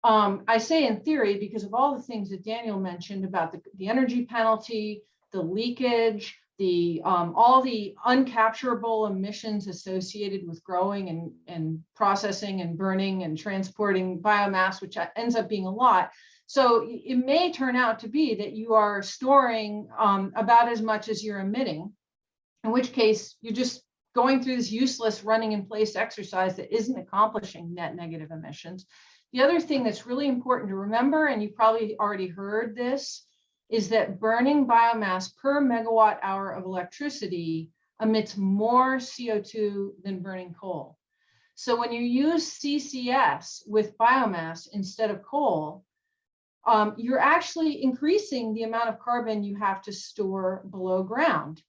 I say in theory because of all the things that Daniel mentioned about the energy penalty, the leakage, all the uncapturable emissions associated with growing and processing and burning and transporting biomass, which ends up being a lot. So it may turn out to be that you are storing about as much as you're emitting, in which case you're just going through this useless running in place exercise that isn't accomplishing net negative emissions. The other thing that's really important to remember, and you probably already heard this, is that burning biomass per megawatt hour of electricity emits more CO2 than burning coal. So when you use CCS with biomass instead of coal, you're actually increasing the amount of carbon you have to store below ground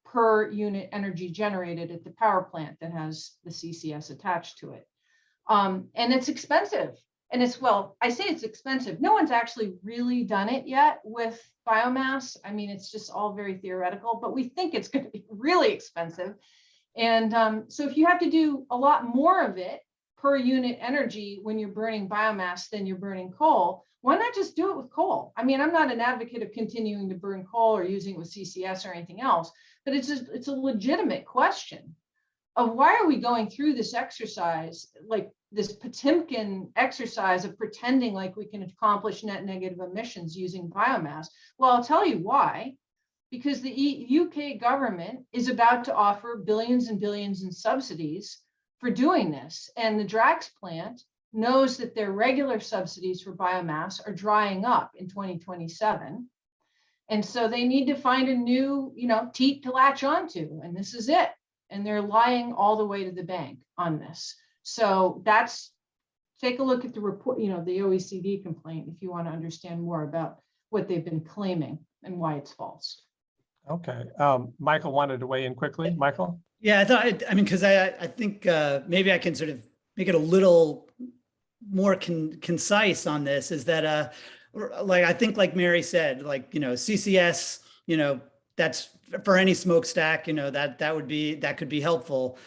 per unit energy generated at the power plant that has the CCS attached to it. And it's expensive. And I say it's expensive. No one's actually really done it yet with biomass. I mean, it's just all very theoretical, but we think it's going to be really expensive. And so if you have to do a lot more of it per unit energy when you're burning biomass than you're burning coal, why not just do it with coal? I mean, I'm not an advocate of continuing to burn coal or using it with CCS or anything else, but it's a legitimate question of why are we going through this exercise, like this Potemkin exercise of pretending like we can accomplish net negative emissions using biomass? Well, I'll tell you why. Because the UK government is about to offer billions and billions in subsidies for doing this. And the Drax plant knows that their regular subsidies for biomass are drying up in 2027. And so they need to find a new, teat to latch onto, and this is it. And they're lying all the way to the bank on this. So take a look at the report, the OECD complaint, if you want to understand more about what they've been claiming and why it's false. Okay, Michael wanted to weigh in quickly. Michael? Yeah, because I think maybe I can sort of make it a little more concise on this, is that I think like Mary said, CCS, that's for any smokestack, that could be helpful.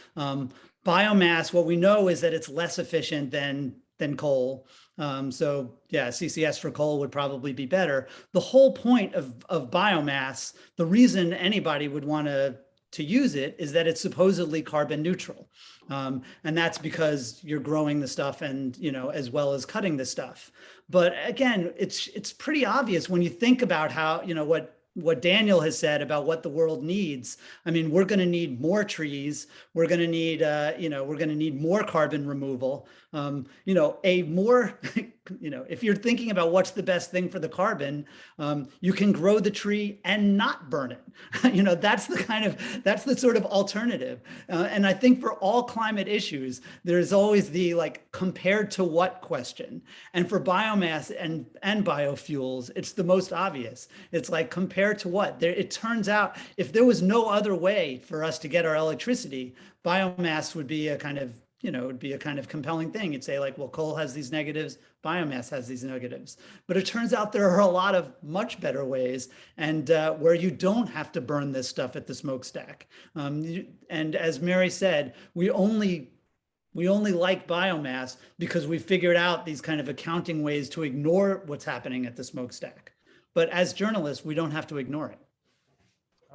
Biomass, what we know is that it's less efficient than than coal. So yeah, CCS for coal would probably be better. The whole point of biomass, the reason anybody would want to use it is that it's supposedly carbon neutral. And that's because you're growing the stuff and, as well as cutting the stuff. But again, it's pretty obvious when you think about how, what Daniel has said about what the world needs. I mean, we're going to need more trees. We're going to need, we're going to need more carbon removal. A more, if you're thinking about what's the best thing for the carbon, you can grow the tree and not burn it. That's the sort of alternative. And I think for all climate issues, there's always the compared to what question. And for biomass and biofuels, it's the most obvious. It's compared to what? It turns out if there was no other way for us to get our electricity, biomass would be a kind of compelling thing. You'd say well, coal has these negatives, biomass has these negatives. But it turns out there are a lot of much better ways, and where you don't have to burn this stuff at the smokestack. And as Mary said, we only like biomass because we figured out these kind of accounting ways to ignore what's happening at the smokestack. But as journalists, we don't have to ignore it.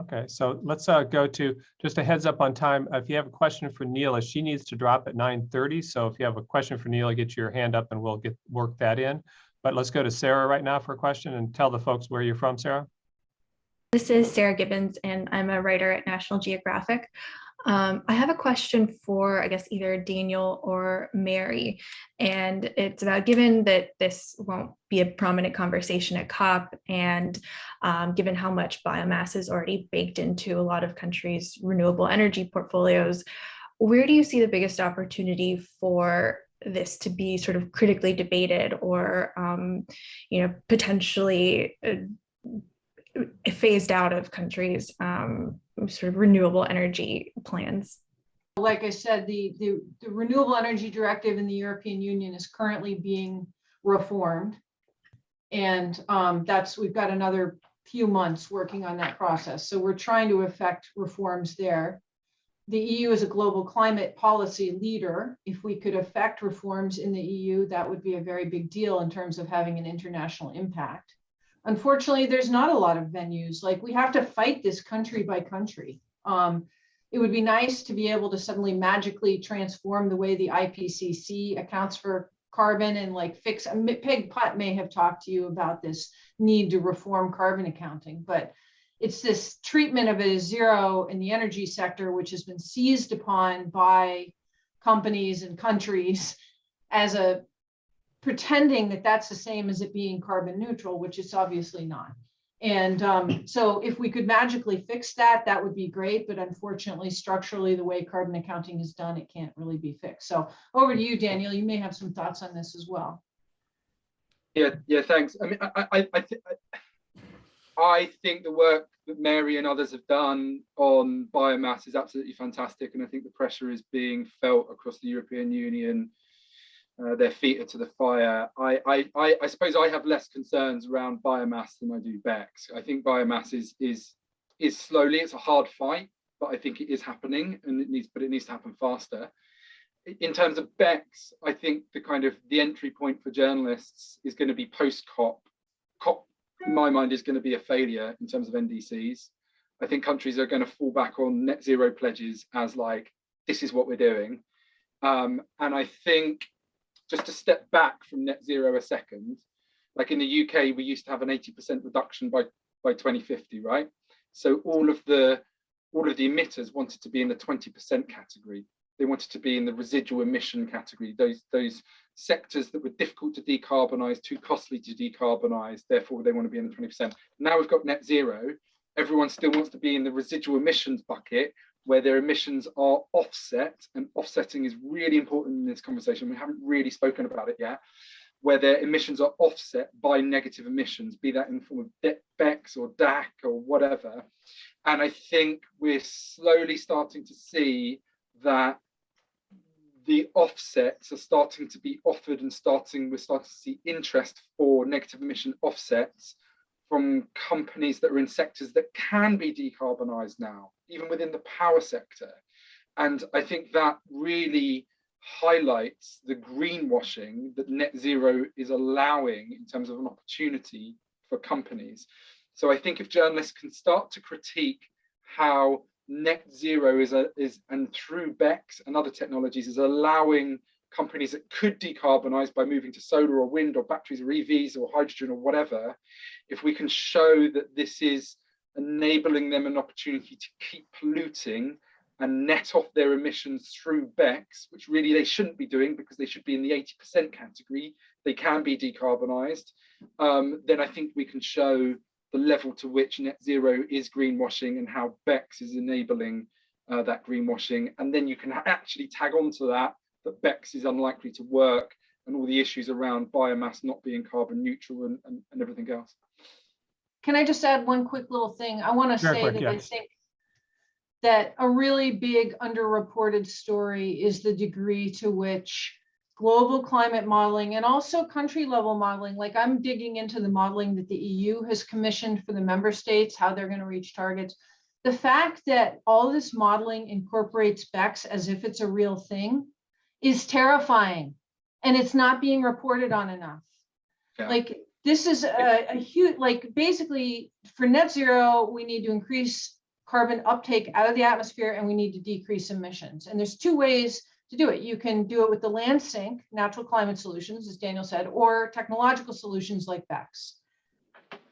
Okay, so let's go to just a heads up on time. If you have a question for Neela, she needs to drop at 9:30. So if you have a question for Neela, get your hand up and we'll work that in. But let's go to Sarah right now for a question and tell the folks where you're from, Sarah. This is Sarah Gibbons, and I'm a writer at National Geographic. I have a question for, I guess, either Daniel or Mary, and it's about, given that this won't be a prominent conversation at COP, and given how much biomass is already baked into a lot of countries' renewable energy portfolios, where do you see the biggest opportunity for this to be sort of critically debated or, potentially phased out of countries' sort of renewable energy plans? Like I said, the Renewable Energy Directive in the European Union is currently being reformed. And we've got another few months working on that process. So we're trying to effect reforms there. The EU is a global climate policy leader. If we could effect reforms in the EU, that would be a very big deal in terms of having an international impact. Unfortunately, there's not a lot of venues. We have to fight this country by country. It would be nice to be able to suddenly magically transform the way the IPCC accounts for carbon and fix. Peg Putt may have talked to you about this need to reform carbon accounting, but it's this treatment of it as zero in the energy sector, which has been seized upon by companies and countries as pretending that that's the same as it being carbon neutral, which it's obviously not. And so if we could magically fix that, that would be great. But unfortunately, structurally, the way carbon accounting is done, it can't really be fixed. So over to you, Daniel. You may have some thoughts on this as well. Yeah, thanks. I mean, I think the work that Mary and others have done on biomass is absolutely fantastic. And I think the pressure is being felt across the European Union. Their feet are to the fire. I suppose I have less concerns around biomass than I do BECCS. I think biomass is slowly, it's a hard fight, but I think it is happening, and it needs to happen faster. In terms of BECCS, I think the entry point for journalists is going to be post-COP. COP, in my mind, is going to be a failure in terms of NDCs. I think countries are going to fall back on net zero pledges as this is what we're doing. And I think, just to step back from net zero a second, in the UK, we used to have an 80% reduction by 2050, right? So all of the emitters wanted to be in the 20% category. They wanted to be in the residual emission category, those sectors that were difficult to decarbonize, too costly to decarbonize, therefore they want to be in the 20%. Now we've got net zero, everyone still wants to be in the residual emissions bucket, where their emissions are offset, and offsetting is really important in this conversation. We haven't really spoken about it yet, where their emissions are offset by negative emissions, be that in the form of BECCS or DAC or whatever. And I think we're slowly starting to see that the offsets are starting to be offered, and we're starting to see interest for negative emission offsets from companies that are in sectors that can be decarbonised now, even within the power sector. And I think that really highlights the greenwashing that net zero is allowing in terms of an opportunity for companies. So I think if journalists can start to critique how net zero is and through BECCS and other technologies is allowing companies that could decarbonize by moving to solar or wind or batteries or EVs or hydrogen or whatever, if we can show that this is enabling them an opportunity to keep polluting and net off their emissions through BECCS, which really they shouldn't be doing because they should be in the 80% category, they can be decarbonized, then I think we can show the level to which net zero is greenwashing and how BECCS is enabling that greenwashing. And then you can actually tag on to that BECCS is unlikely to work and all the issues around biomass not being carbon neutral and everything else. Can I just add one quick little thing? I want to say that yeah. I think that a really big underreported story is the degree to which global climate modeling and also country level modeling, like I'm digging into the modeling that the EU has commissioned for the member states, how they're going to reach targets. The fact that all this modeling incorporates BECCS as if it's a real thing is terrifying, and it's not being reported on enough. Yeah. Like this is a huge, like basically for net zero, we need to increase carbon uptake out of the atmosphere and we need to decrease emissions. And there's two ways to do it. You can do it with the land sink, natural climate solutions, as Daniel said, or technological solutions like BECCS.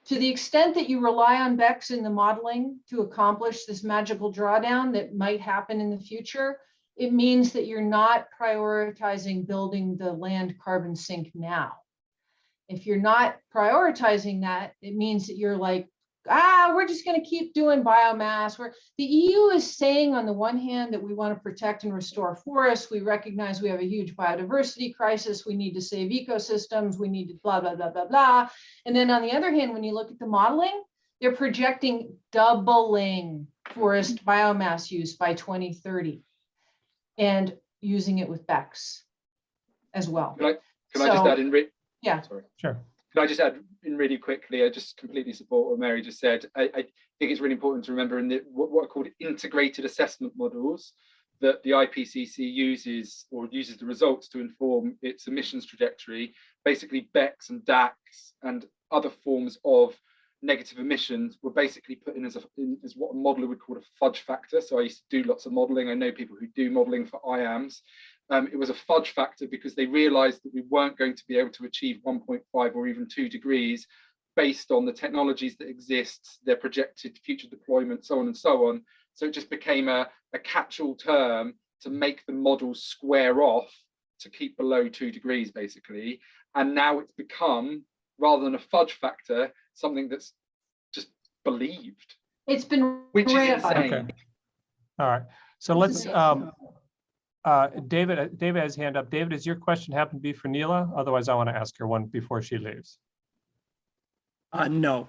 To the extent that you rely on BECCS in the modeling to accomplish this magical drawdown that might happen in the future, it means that you're not prioritizing building the land carbon sink now. If you're not prioritizing that, it means that you're like, we're just going to keep doing biomass. The EU is saying on the one hand that we want to protect and restore forests. We recognize we have a huge biodiversity crisis. We need to save ecosystems. We need to blah, blah, blah, blah, blah. And then on the other hand, when you look at the modeling, they're projecting doubling forest biomass use by 2030 and using it with BECCS as well. Can I just add in? Yeah. Sorry. Sure. Can I just add in really quickly? I just completely support what Mary just said. I think it's really important to remember in what are called integrated assessment models that the IPCC uses the results to inform its emissions trajectory. Basically, BECCS and DACs and other forms of negative emissions were basically put in as what a modeler would call a fudge factor. So I used to do lots of modeling. I know people who do modeling for IAMs. It was a fudge factor because they realized that we weren't going to be able to achieve 1.5 or even 2 degrees based on the technologies that exist, their projected future deployment, so on and so on. So it just became a catch-all term to make the models square off to keep below 2 degrees, basically. And now it's become, rather than a fudge factor, something that's just believed. It's been which is insane. Okay. All right. So let's David has his hand up. David, does your question happen to be for Neela? Otherwise, I want to ask her one before she leaves. No.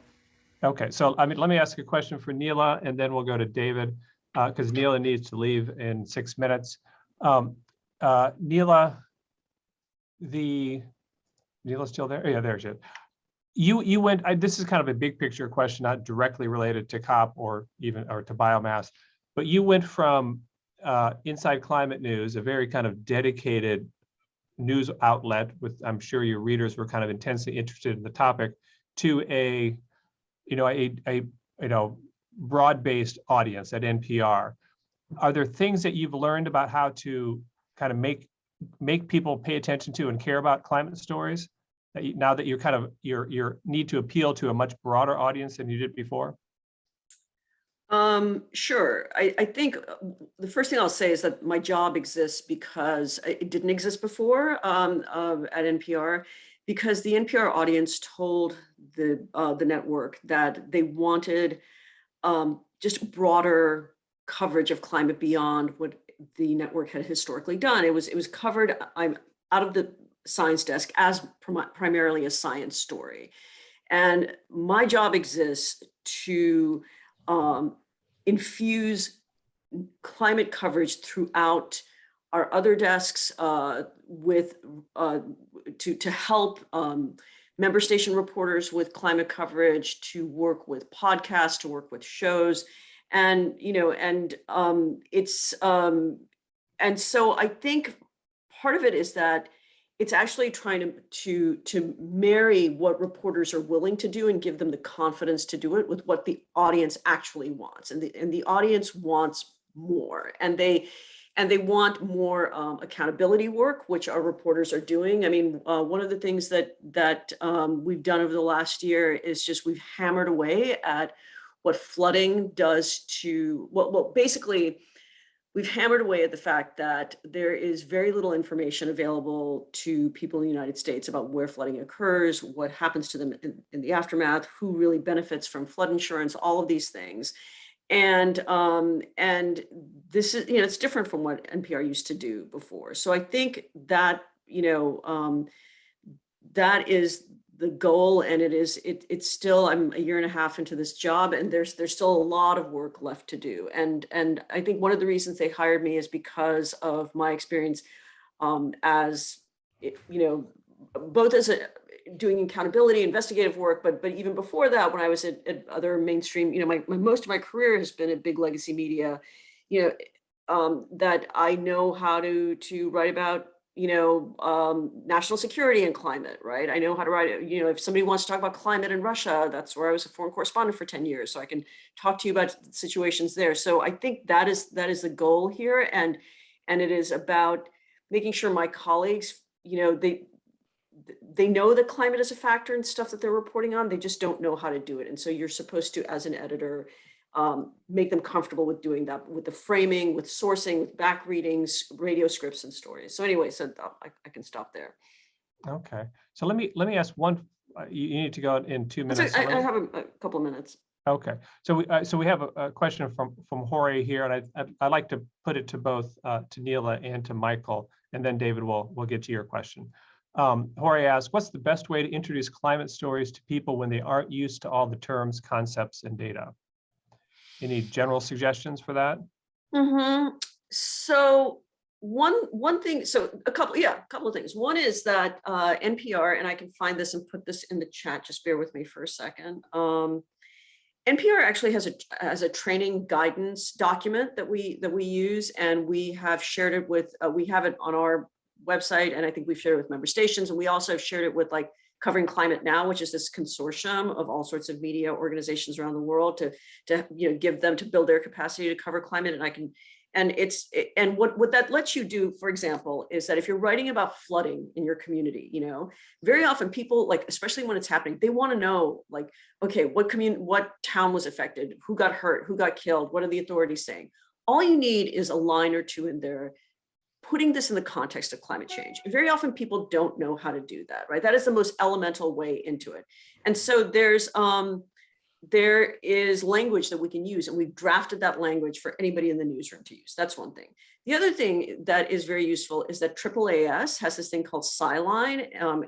Okay, so let me ask a question for Neela, and then we'll go to David because Neela needs to leave in 6 minutes. Neela, Neela's still there? Oh, yeah, there she is. You went. This is kind of a big picture question, not directly related to COP or to biomass, but you went from Inside Climate News, a very kind of dedicated news outlet with, I'm sure your readers were kind of intensely interested in the topic, to a broad-based audience at NPR. Are there things that you've learned about how to kind of make people pay attention to and care about climate stories that now that you're kind of you need to appeal to a much broader audience than you did before? Sure. I think the first thing I'll say is that my job exists because it didn't exist before at NPR, because the NPR audience told the network that they wanted just broader coverage of climate beyond what the network had historically done. It was covered out of the science desk as primarily a science story, and my job exists to infuse climate coverage throughout our other desks to help member station reporters with climate coverage, to work with podcasts, to work with shows, and so I think part of it is that it's actually trying to marry what reporters are willing to do and give them the confidence to do it with what the audience actually wants. And the audience wants more, and they want more accountability work, which our reporters are doing. I mean, one of the things that we've done over the last year is just we've hammered away at what flooding does to, well, basically, we've hammered away at the fact that there is very little information available to people in the United States about where flooding occurs, what happens to them in the aftermath, who really benefits from flood insurance, all of these things. And this is, it's different from what NPR used to do before. So I think that, that is the goal, and it's still, I'm a year and a half into this job, and there's still a lot of work left to do. And I think one of the reasons they hired me is because of my experience as, both as doing accountability, investigative work, but even before that, when I was at other mainstream, most of my career has been at big legacy media, that I know how to write about national security and climate, right? I know how to write it. If somebody wants to talk about climate in Russia, that's where I was a foreign correspondent for 10 years. So I can talk to you about situations there. So I think that is the goal here. And it is about making sure my colleagues, they know that climate is a factor in stuff that they're reporting on. They just don't know how to do it. And so you're supposed to, as an editor, make them comfortable with doing that, with the framing, with sourcing, with back readings, radio scripts, and stories. So anyway, so I can stop there. Okay, so let me ask one. You need to go in 2 minutes. So I have a couple of minutes. Okay, so we have a question from Jorge here, and I'd like to put it to both to Neela and to Michael, and then David will get to your question. Jorge asks, what's the best way to introduce climate stories to people when they aren't used to all the terms, concepts, and data? Any general suggestions for that? Mm-hmm. So one thing, so a couple of things. One is that NPR, and I can find this and put this in the chat, just bear with me for a second. NPR actually has a training guidance document that we use, and we have shared it with, we have it on our website, and I think we've shared it with member stations, and we also have shared it with Covering Climate Now, which is this consortium of all sorts of media organizations around the world to give them to build their capacity to cover climate. And what that lets you do, for example, is that if you're writing about flooding in your community, very often people, especially when it's happening, they want to know, okay, what town was affected, who got hurt, who got killed, what are the authorities saying? All you need is a line or two in there putting this in the context of climate change. And very often people don't know how to do that, right? That is the most elemental way into it. And so there is language that we can use, and we've drafted that language for anybody in the newsroom to use. That's one thing. The other thing that is very useful is that AAAS has this thing called Sciline,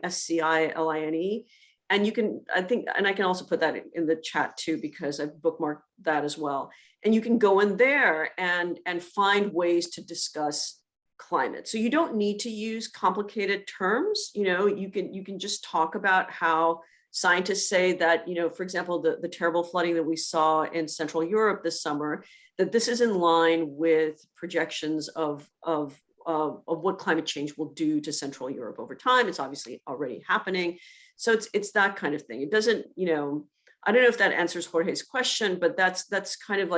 SCILINE. And you can, I can also put that in the chat too, because I've bookmarked that as well. And you can go in there and find ways to discuss climate. So you don't need to use complicated terms. You can just talk about how scientists say that, for example, the terrible flooding that we saw in Central Europe this summer, that this is in line with projections of what climate change will do to Central Europe over time. It's obviously already happening. So it's that kind of thing. It doesn't, I don't know if that answers Jorge's question, but that's kind of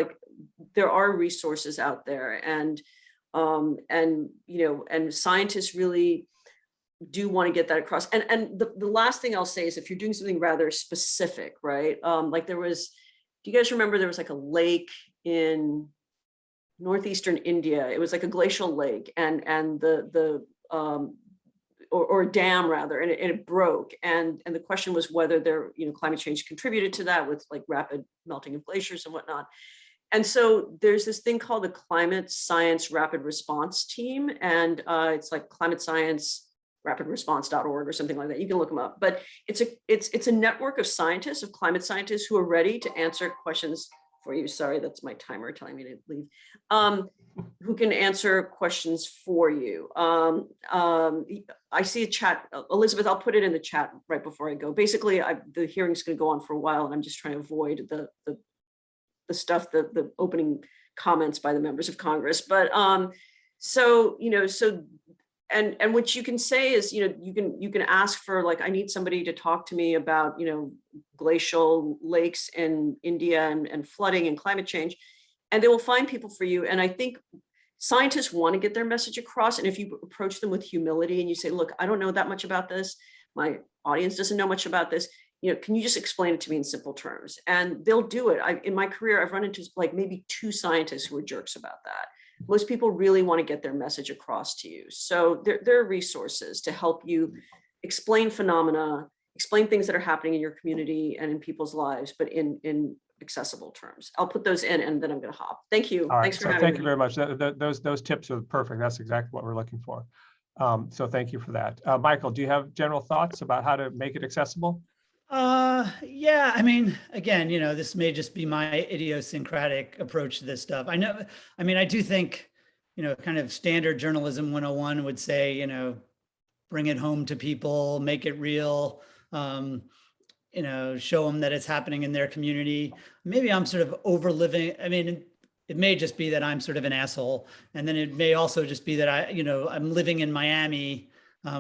there are resources out there, and scientists really do want to get that across. And the last thing I'll say is, if you're doing something rather specific, right? Do you guys remember there was a lake in northeastern India? It was a glacial lake, and or a dam rather, and it broke. And the question was whether climate change contributed to that with rapid melting of glaciers and whatnot. And so there's this thing called the Climate Science Rapid Response Team, and it's climatesciencerapidresponse.org or something like that. You can look them up, but it's a network of scientists, of climate scientists, who are ready to answer questions for you. Sorry, that's my timer telling me to leave. Who can answer questions for you. I see a chat, Elizabeth, I'll put it in the chat right before I go. Basically, the hearing's going to go on for a while, and I'm just trying to avoid the stuff, the opening comments by the members of Congress. But so and what you can say is, you know, you can ask for, like, I need somebody to talk to me about, you know, glacial lakes in India and flooding and climate change, and they will find people for you. And I think scientists want to get their message across. And if you approach them with humility and you say, look, I don't know that much about this, my audience doesn't know much about this, you know, can you just explain it to me in simple terms? And they'll do it. In my career, I've run into like maybe 2 scientists who are jerks about that. Most people really want to get their message across to you. So there are resources to help you explain phenomena, explain things that are happening in your community and in people's lives, but in accessible terms. I'll put those in and then I'm going to hop. Thank you. All right, Thanks for so having thank me. you very much. Those tips are perfect. That's exactly what we're looking for. So thank you for that. Michael, do you have general thoughts about how to make it accessible? Yeah, I mean, again, you know, this may just be my idiosyncratic approach to this stuff. I know, I mean, I do think, you know, kind of standard journalism 101 would say, you know, bring it home to people, make it real, you know, show them that it's happening in their community. Maybe I'm sort of overliving. I mean, it may just be that I'm sort of an asshole. And then it may also just be that you know, I'm living in Miami,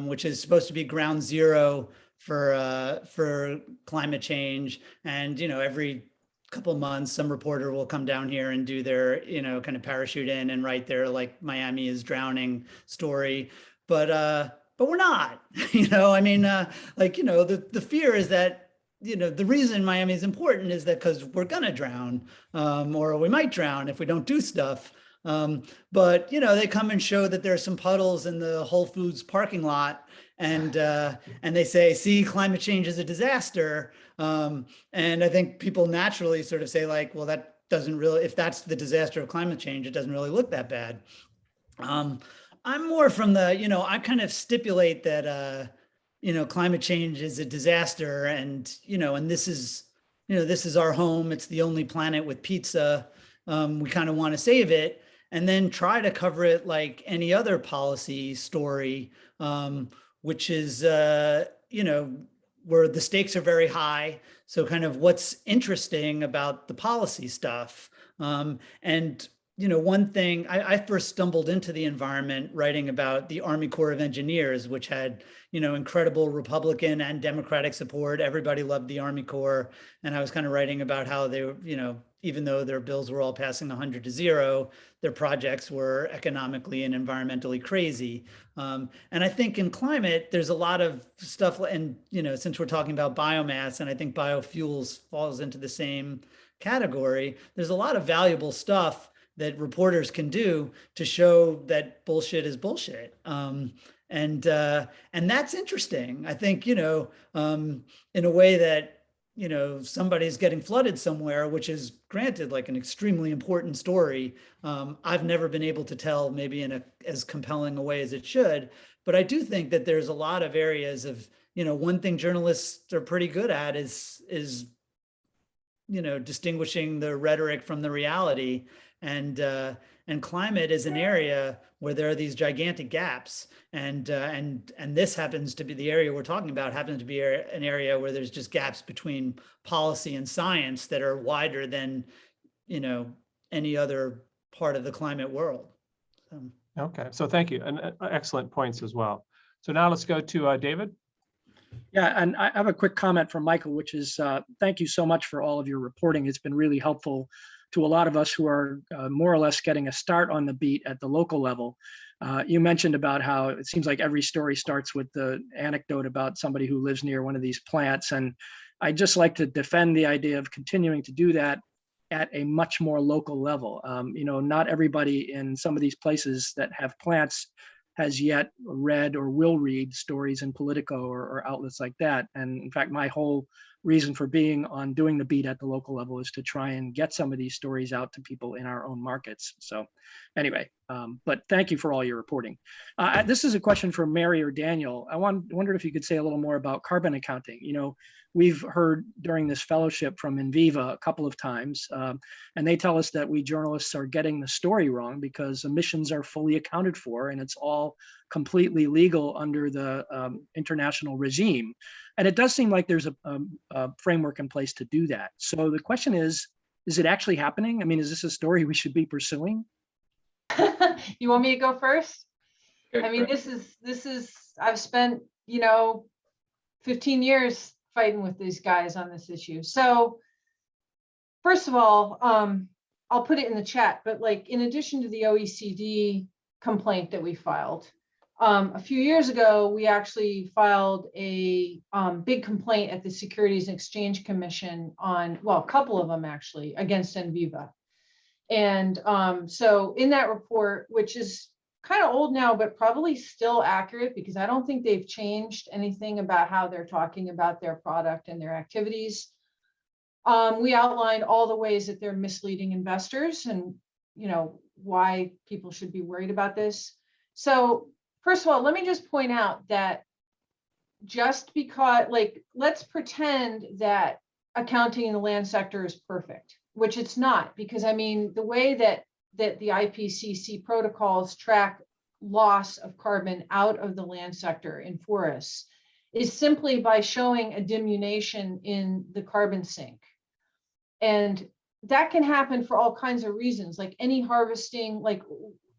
which is supposed to be ground zero for climate change. And, you know, every couple of months, some reporter will come down here and do their, you know, kind of parachute in and write their like Miami is drowning story. But we're not, you know, I mean, like, you know, the fear is that, you know, the reason Miami is important is that because we're going to drown, or we might drown if we don't do stuff. But, you know, they come and show that there are some puddles in the Whole Foods parking lot, and they say, see, climate change is a disaster. And I think people naturally sort of say like, well, that doesn't really, if that's the disaster of climate change, it doesn't really look that bad. I'm more from the, you know, I kind of stipulate that, you know, climate change is a disaster, and, you know, and this is, you know, this is our home. It's the only planet with pizza. We kind of want to save it, and then try to cover it like any other policy story, which is, you know, where the stakes are very high. So kind of what's interesting about the policy stuff. And, you know, one thing, I first stumbled into the environment writing about the Army Corps of Engineers, which had, you know, incredible Republican and Democratic support. Everybody loved the Army Corps. And I was kind of writing about how they were, you know, even though their bills were all passing 100 to 0, their projects were economically and environmentally crazy. And I think in climate, there's a lot of stuff, and, you know, since we're talking about biomass, and I think biofuels falls into the same category, there's a lot of valuable stuff that reporters can do to show that bullshit is bullshit. And that's interesting. I think, you know, in a way that, you know, somebody's getting flooded somewhere, which is granted like an extremely important story. I've never been able to tell maybe in as compelling a way as it should, but I do think that there's a lot of areas of, you know, one thing journalists are pretty good at is, you know, distinguishing the rhetoric from the reality. And climate is an area where there are these gigantic gaps, and this happens to be the area we're talking about, happens to be an area where there's just gaps between policy and science that are wider than, you know, any other part of the climate world. Okay, so thank you, and excellent points as well. So now let's go to David. Yeah, and I have a quick comment from Michael, which is thank you so much for all of your reporting. It's been really helpful to a lot of us who are more or less getting a start on the beat at the local level. You mentioned about how it seems like every story starts with the anecdote about somebody who lives near one of these plants. And I'd just like to defend the idea of continuing to do that at a much more local level. You know, not everybody in some of these places that have plants has yet read or will read stories in Politico or outlets like that. And in fact, my whole reason for being on doing the beat at the local level is to try and get some of these stories out to people in our own markets. So anyway, but thank you for all your reporting. This is a question for Mary or Daniel. I wondered if you could say a little more about carbon accounting. You know, we've heard during this fellowship from Enviva a couple of times, and they tell us that we journalists are getting the story wrong because emissions are fully accounted for and it's all completely legal under the international regime. And it does seem like there's a framework in place to do that. So the question is it actually happening? I mean, is this a story we should be pursuing? You want me to go first? Go I mean, for it. this is, I've spent, 15 years fighting with these guys on this issue. So first of all, I'll put it in the chat, but like, in addition to the OECD complaint that we filed, a few years ago, we actually filed a big complaint at the Securities and Exchange Commission on, well, a couple of them actually, against Enviva. And so in that report, which is kind of old now, but probably still accurate, because I don't think they've changed anything about how they're talking about their product and their activities. We outlined all the ways that they're misleading investors and, why people should be worried about this. So first of all, let me just point out that just because, like, let's pretend that accounting in the land sector is perfect, which it's not, because I mean, the way that the IPCC protocols track loss of carbon out of the land sector in forests is simply by showing a diminution in the carbon sink. And that can happen for all kinds of reasons, like any harvesting, like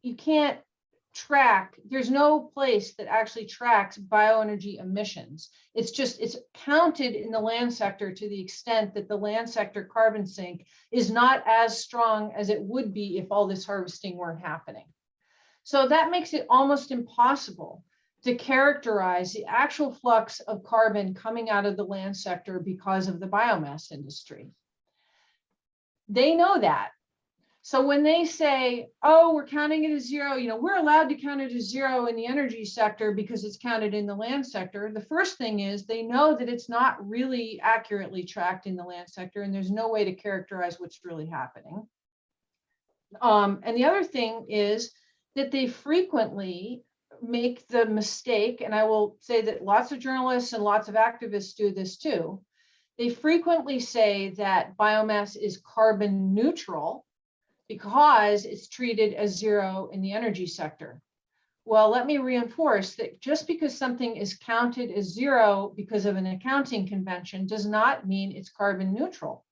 you can't track, there's no place that actually tracks bioenergy emissions. It's counted in the land sector to the extent that the land sector carbon sink is not as strong as it would be if all this harvesting weren't happening. So that makes it almost impossible to characterize the actual flux of carbon coming out of the land sector because of the biomass industry. They know that. So when they say, oh, we're counting it as zero, we're allowed to count it as zero in the energy sector because it's counted in the land sector. The first thing is they know that it's not really accurately tracked in the land sector, and there's no way to characterize what's really happening. And the other thing is that they frequently make the mistake, and I will say that lots of journalists and lots of activists do this too. They frequently say that biomass is carbon neutral because it's treated as zero in the energy sector. Well, let me reinforce that just because something is counted as zero because of an accounting convention does not mean it's carbon neutral.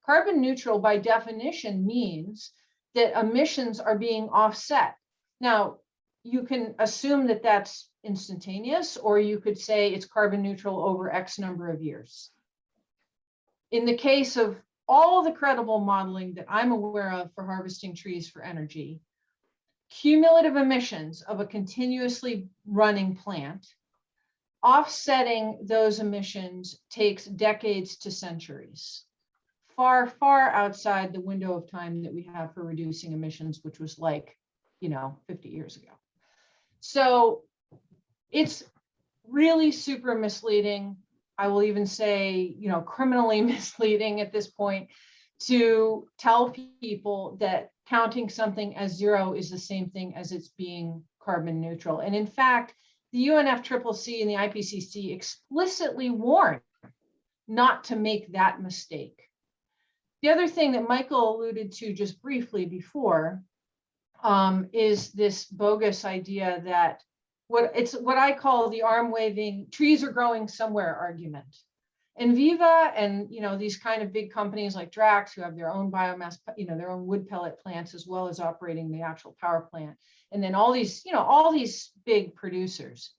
Carbon neutral by definition means that emissions are being offset. Now, you can assume that that's instantaneous, or you could say it's carbon neutral over X number of years. In the case of all the credible modeling that I'm aware of for harvesting trees for energy, cumulative emissions of a continuously running plant, offsetting those emissions takes decades to centuries, far, far outside the window of time that we have for reducing emissions, which was like, 50 years ago. So it's really super misleading. I will even say, criminally misleading at this point to tell people that counting something as zero is the same thing as it's being carbon neutral. And in fact, the UNFCCC and the IPCC explicitly warn not to make that mistake. The other thing that Michael alluded to just briefly before is this bogus idea that what I call the arm waving, trees are growing somewhere argument. Enviva and these kind of big companies like Drax, who have their own biomass, their own wood pellet plants, as well as operating the actual power plant, and then all these big producers,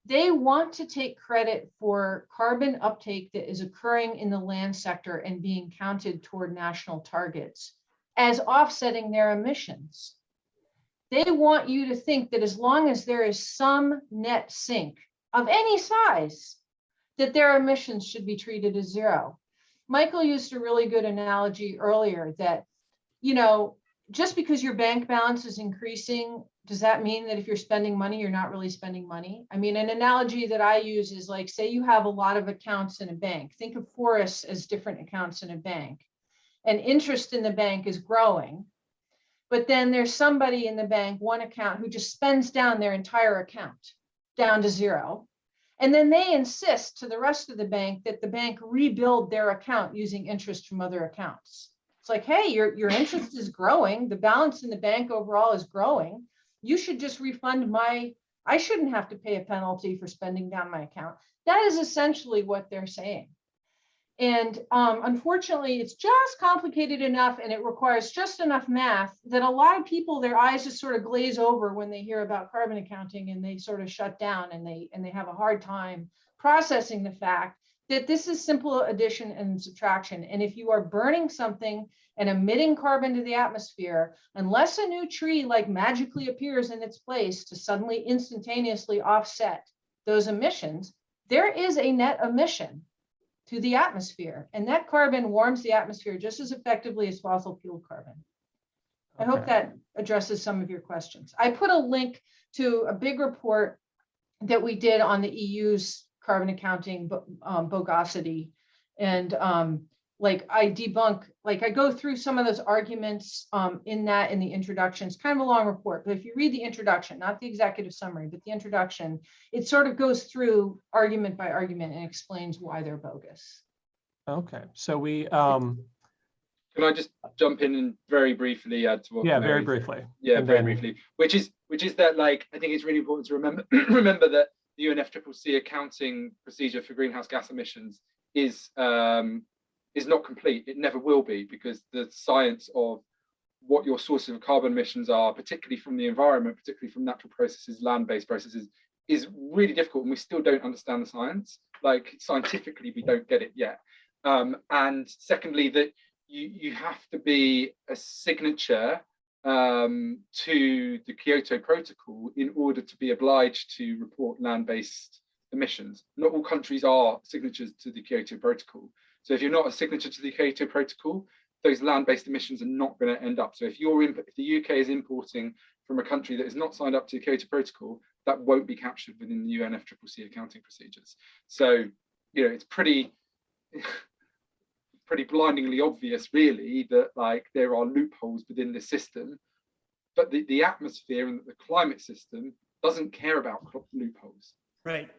they want to take credit for carbon uptake that is occurring in the land sector and being counted toward national targets as offsetting their emissions. They want you to think that as long as there is some net sink of any size, that their emissions should be treated as zero. Michael used a really good analogy earlier that, just because your bank balance is increasing, does that mean that if you're spending money, you're not really spending money? I mean, an analogy that I use is like, say you have a lot of accounts in a bank. Think of forests as different accounts in a bank. And interest in the bank is growing. But then there's somebody in the bank, one account, who just spends down their entire account down to zero. And then they insist to the rest of the bank that the bank rebuild their account using interest from other accounts. It's like, hey, your interest is growing. The balance in the bank overall is growing. You should just refund I shouldn't have to pay a penalty for spending down my account. That is essentially what they're saying. And unfortunately, it's just complicated enough and it requires just enough math that a lot of people, their eyes just sort of glaze over when they hear about carbon accounting, and they sort of shut down, and they have a hard time processing the fact that this is simple addition and subtraction. And if you are burning something and emitting carbon to the atmosphere, unless a new tree like magically appears in its place to suddenly instantaneously offset those emissions, there is a net emission to the atmosphere, and that carbon warms the atmosphere just as effectively as fossil fuel carbon. I hope that addresses some of your questions. I put a link to a big report that we did on the EU's carbon accounting bogosity, and like I debunk, like I go through some of those arguments in the introduction. It's kind of a long report, but if you read the introduction, not the executive summary, but the introduction, it sort of goes through argument by argument and explains why they're bogus. Okay, so we Can I just jump in and very briefly add to what? yeah, Mary very said? briefly. Yeah, And very then- briefly. Which is that, like, I think it's really important to remember remember that the UNFCCC accounting procedure for greenhouse gas emissions is not complete. It never will be, because the science of what your sources of carbon emissions are, particularly from the environment, particularly from natural processes, land-based processes, is really difficult, and we still don't understand the science. Like, scientifically, we don't get it yet. And secondly, that you have to be a signature to the Kyoto Protocol in order to be obliged to report land-based emissions. Not all countries are signatures to the Kyoto Protocol. So if you're not a signature to the Kyoto Protocol, those land-based emissions are not going to end up. So if the UK is importing from a country that is not signed up to the Kyoto Protocol, that won't be captured within the UNFCCC accounting procedures. So, you know, it's pretty blindingly obvious, really, that like there are loopholes within the system, but the atmosphere and the climate system doesn't care about loopholes. Right.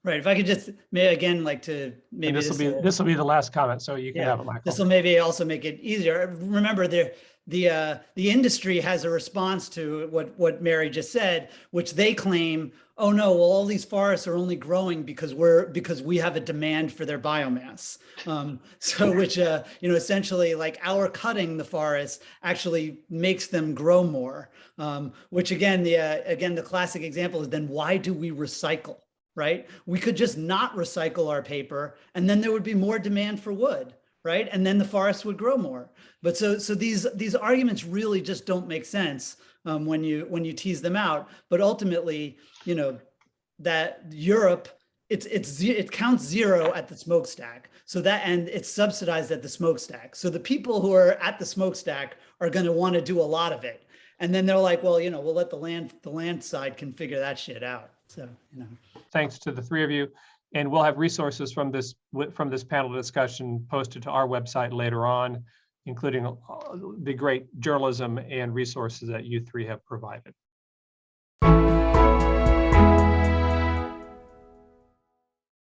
Right. If I could just again, like to maybe this will be the last comment, so you can have it, Michael. This will maybe also make it easier. Remember, the industry has a response to what Mary just said, which they claim, oh no, well, all these forests are only growing because we have a demand for their biomass. So which essentially, like, our cutting the forests actually makes them grow more. Which again, the classic example is, then why do we recycle? Right? We could just not recycle our paper, and then there would be more demand for wood, right? And then the forests would grow more. But so these arguments really just don't make sense when you tease them out. But ultimately, you know, that Europe, it counts zero at the smokestack. So that, and it's subsidized at the smokestack. So the people who are at the smokestack are going to want to do a lot of it. And then they're like, well, you know, we'll let the land side can figure that shit out. So, you know. Thanks to the three of you. And we'll have resources from this panel discussion posted to our website later on, including the great journalism and resources that you three have provided.